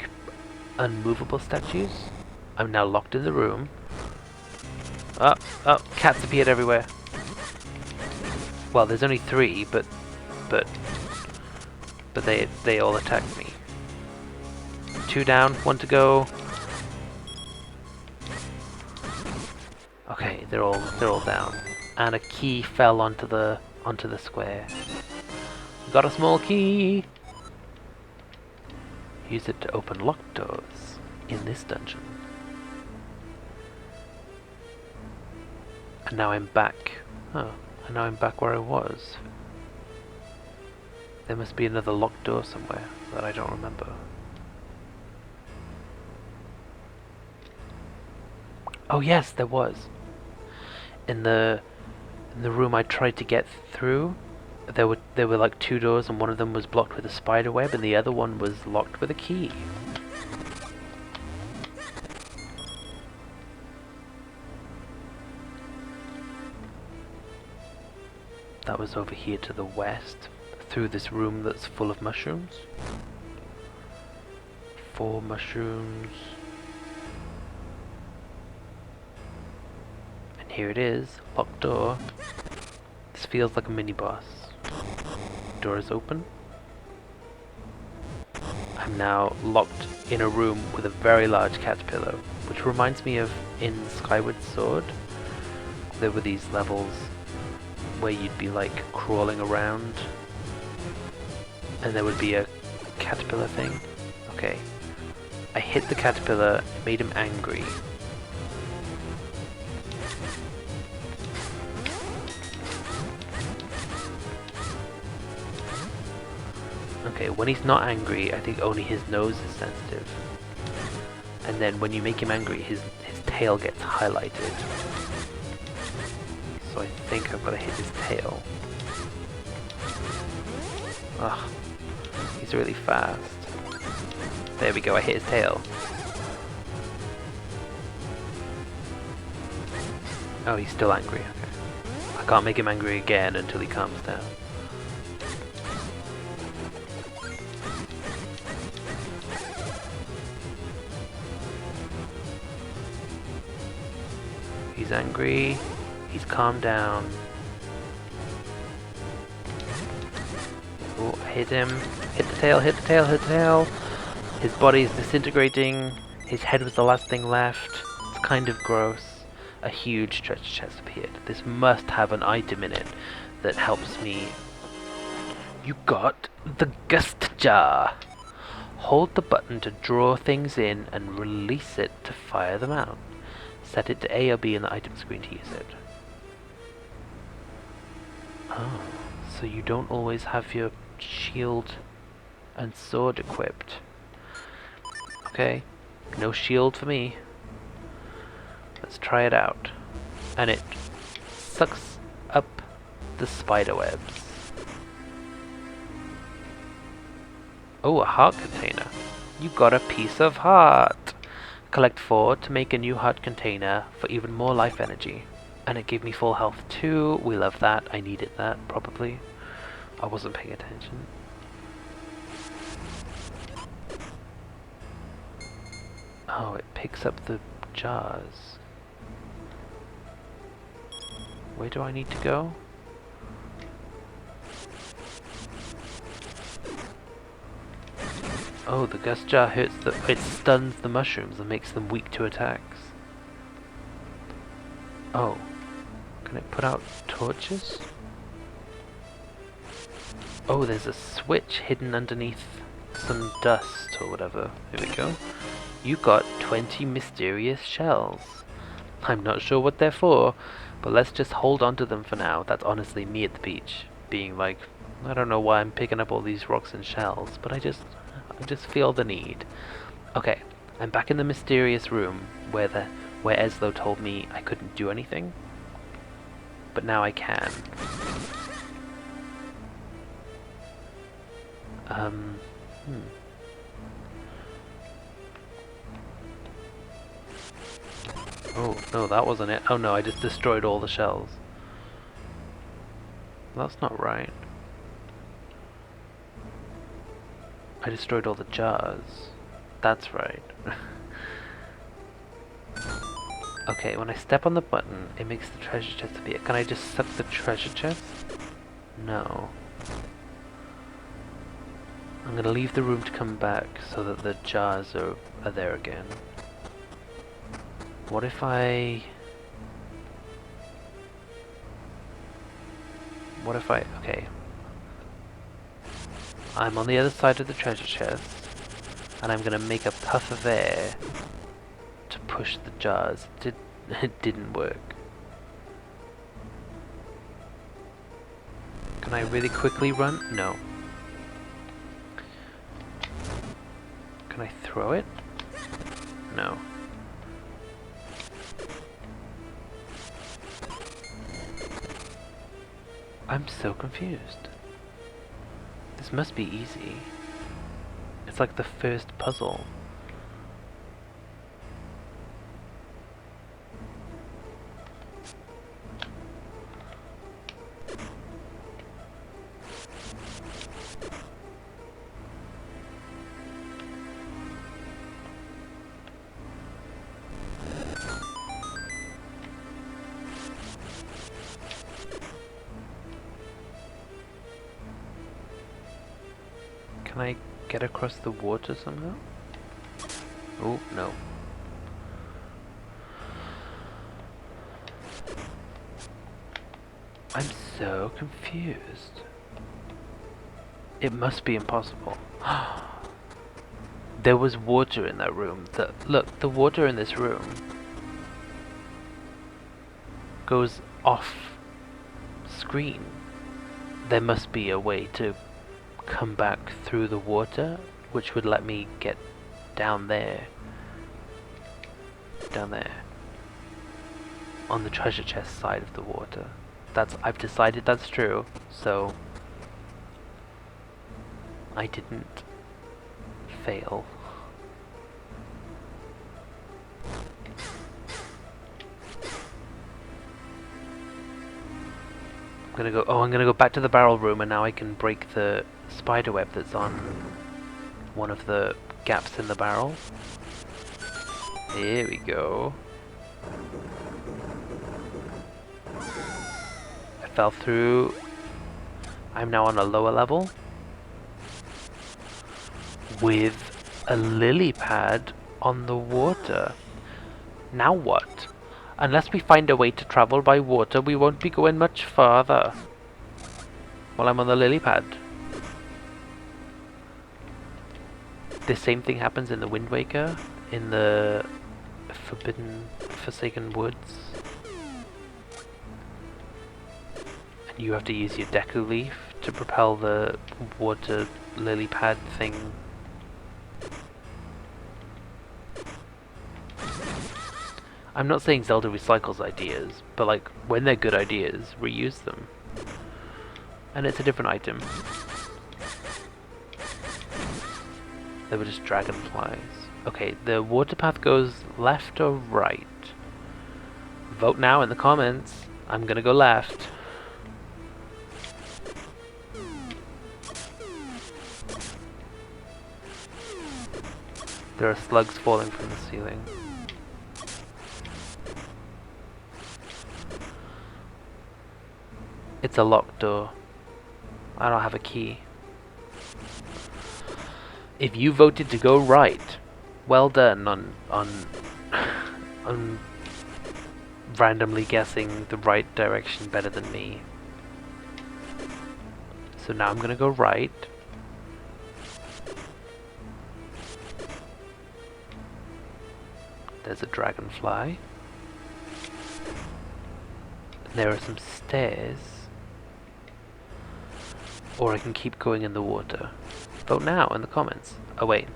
unmovable statues. I'm now locked in the room. Oh, cats appeared everywhere. Well, there's only 3, but they all attacked me. 2 down, 1 to go. Okay, they're all down. And a key fell onto the square. Got a small key. Use it to open locked doors in this dungeon. And now I'm back. Oh, and now I'm back where I was. There must be another locked door somewhere that I don't remember. Oh yes, there was. In the room I tried to get through, there were like 2 doors, and one of them was blocked with a spider web, and the other one was locked with a key. That was over here to the west, through this room that's full of mushrooms. 4 mushrooms. And here it is, locked door. This feels like a mini boss. Door is open. I'm now locked in a room with a very large caterpillar, which reminds me of in Skyward Sword. There were these levels where you'd be like crawling around and there would be a caterpillar thing. Okay. I hit the caterpillar, made him angry. Okay, when he's not angry, I think only his nose is sensitive. And then when you make him angry, his tail gets highlighted. So I think I've got to hit his tail. Ugh, he's really fast. There we go, I hit his tail. Oh, he's still angry, okay. I can't make him angry again until he calms down. He's angry, he's calmed down. Oh, hit him, hit the tail, hit the tail, hit the tail. His body is disintegrating, his head was the last thing left. It's kind of gross. A huge treasure chest appeared. This must have an item in it that helps me. You got the gust jar. Hold the button to draw things in and release it to fire them out. Set it to A or B in the item screen to use it. Oh, so you don't always have your shield and sword equipped. Okay, no shield for me. Let's try it out. And it sucks up the spider webs. Oh, a heart container. You got a piece of heart. Collect 4 to make a new heart container for even more life energy. And it gave me full health too. We love that. I needed that, probably. I wasn't paying attention. Oh, it picks up the jars. Where do I need to go? Oh, the gust jar hurts it stuns the mushrooms and makes them weak to attacks. Oh, can it put out torches? Oh, there's a switch hidden underneath some dust or whatever. Here we go. You got 20 mysterious shells. I'm not sure what they're for, but let's just hold on to them for now. That's honestly me at the beach, being like, I don't know why I'm picking up all these rocks and shells, but I just feel the need. Okay, I'm back in the mysterious room where Eslo told me I couldn't do anything, but now I can. Oh, no, that wasn't it. Oh no, I just destroyed all the shells. That's not right. I destroyed all the jars. That's right. Okay, when I step on the button, it makes the treasure chest appear. Can I just suck the treasure chest? No. I'm gonna leave the room to come back so that the jars are there again. What if I... Okay. I'm on the other side of the treasure chest, and I'm gonna make a puff of air to push the jars. It didn't work. Can I really quickly run? No. Can I throw it? No. I'm so confused. This must be easy. It's like the first puzzle. Can I get across the water somehow? Oh, no. I'm so confused. It must be impossible. There was water in that room. Look, the water in this room goes off screen. There must be a way to come back through the water, which would let me get down there. Down there. On the treasure chest side of the water. I've decided that's true, so I didn't fail. I'm gonna go back to the barrel room, and now I can break the spider web that's on one of the gaps in the barrel. Here we go. I fell through. I'm now on a lower level with a lily pad on the water. Now what? Unless we find a way to travel by water, we won't be going much farther. While I'm on the lily pad. The same thing happens in the Wind Waker, in the Forsaken Woods. And you have to use your Deku Leaf to propel the water lily pad thing. I'm not saying Zelda recycles ideas, but like, when they're good ideas, reuse them. And it's a different item. They were just dragonflies. Okay, the water path goes left or right? Vote now in the comments. I'm gonna go left. There are slugs falling from the ceiling. It's a locked door. I don't have a key. If you voted to go right, well done on on randomly guessing the right direction better than me. So now I'm gonna go right. There's a dragonfly. There are some stairs. Or I can keep going in the water. Vote now in the comments. Oh wait.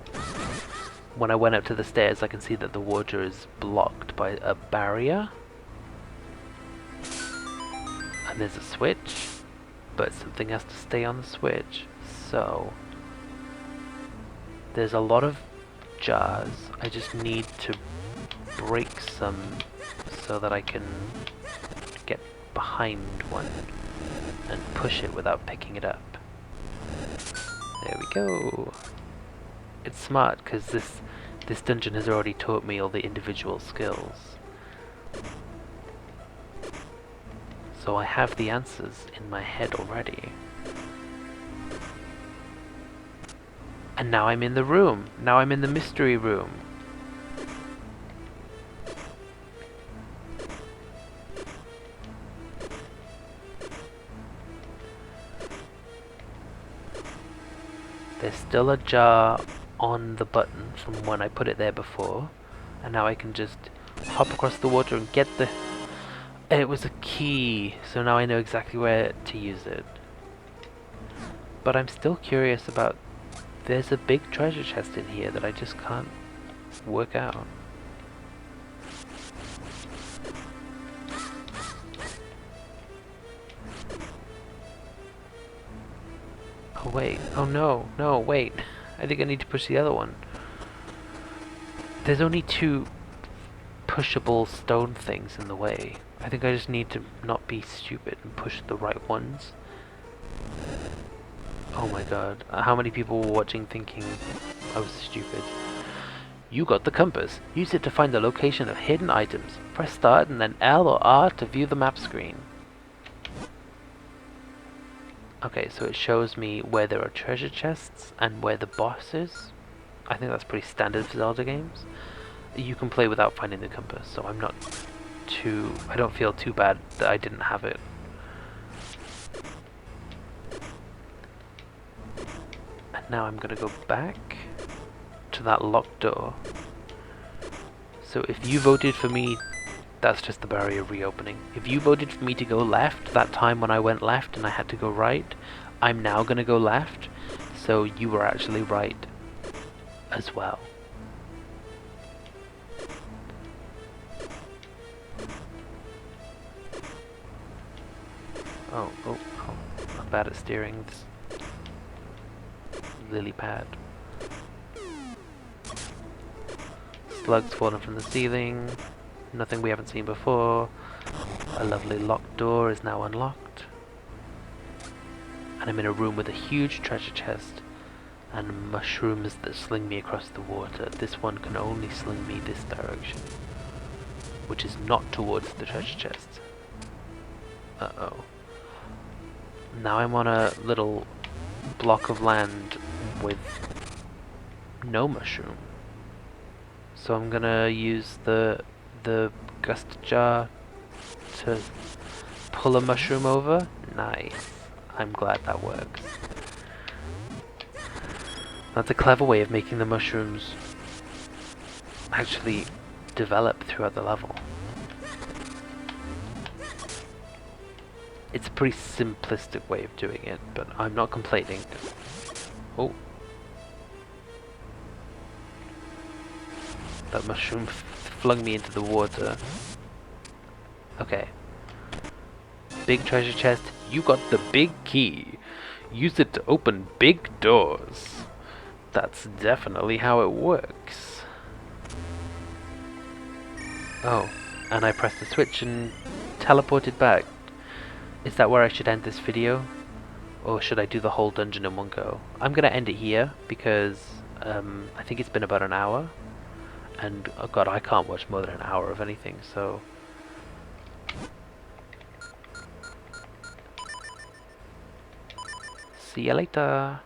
When I went up to the stairs, I can see that the water is blocked by a barrier. And there's a switch. But something has to stay on the switch. So there's a lot of jars. I just need to break some so that I can get behind one and push it without picking it up. There we go. It's smart because this dungeon has already taught me all the individual skills. So I have the answers in my head already. And now I'm in the room. Now I'm in the mystery room. There's still a jar on the button from when I put it there before, and now I can just hop across the water and get the... It was a key, so now I know exactly where to use it. But I'm still curious about... There's a big treasure chest in here that I just can't work out. Oh wait, oh no, wait. I think I need to push the other one. There's only two pushable stone things in the way. I think I just need to not be stupid and push the right ones. Oh my god, how many people were watching thinking I was stupid? You got the compass. Use it to find the location of hidden items. Press start and then L or R to view the map screen. Okay, so it shows me where there are treasure chests and where the boss is. I think that's pretty standard for Zelda games. You can play without finding the compass, so I don't feel too bad that I didn't have it. And now I'm gonna go back to that locked door. So if you voted for me, that's just the barrier reopening. If you voted for me to go left that time when I went left and I had to go right, I'm now gonna go left, so you were actually right as well. Oh, I'm bad at steering this lily pad. Slugs falling from the ceiling, nothing we haven't seen before. A lovely locked door is now unlocked. And I'm in a room with a huge treasure chest and mushrooms that sling me across the water. This one can only sling me this direction, which is not towards the treasure chest. Uh-oh. Now I'm on a little block of land with no mushroom. So I'm gonna use the gust jar to pull a mushroom over. Nice. I'm glad that works. That's a clever way of making the mushrooms actually develop throughout the level. It's a pretty simplistic way of doing it, but I'm not complaining. Oh. That mushroom flung me into the water. Okay. Big treasure chest. You got the big key. Use it to open big doors. That's definitely how it works. Oh, and I pressed the switch and teleported back. Is that where I should end this video? Or should I do the whole dungeon in one go? I'm gonna end it here because I think it's been about an hour. And oh god, I can't watch more than an hour of anything, so... See you later!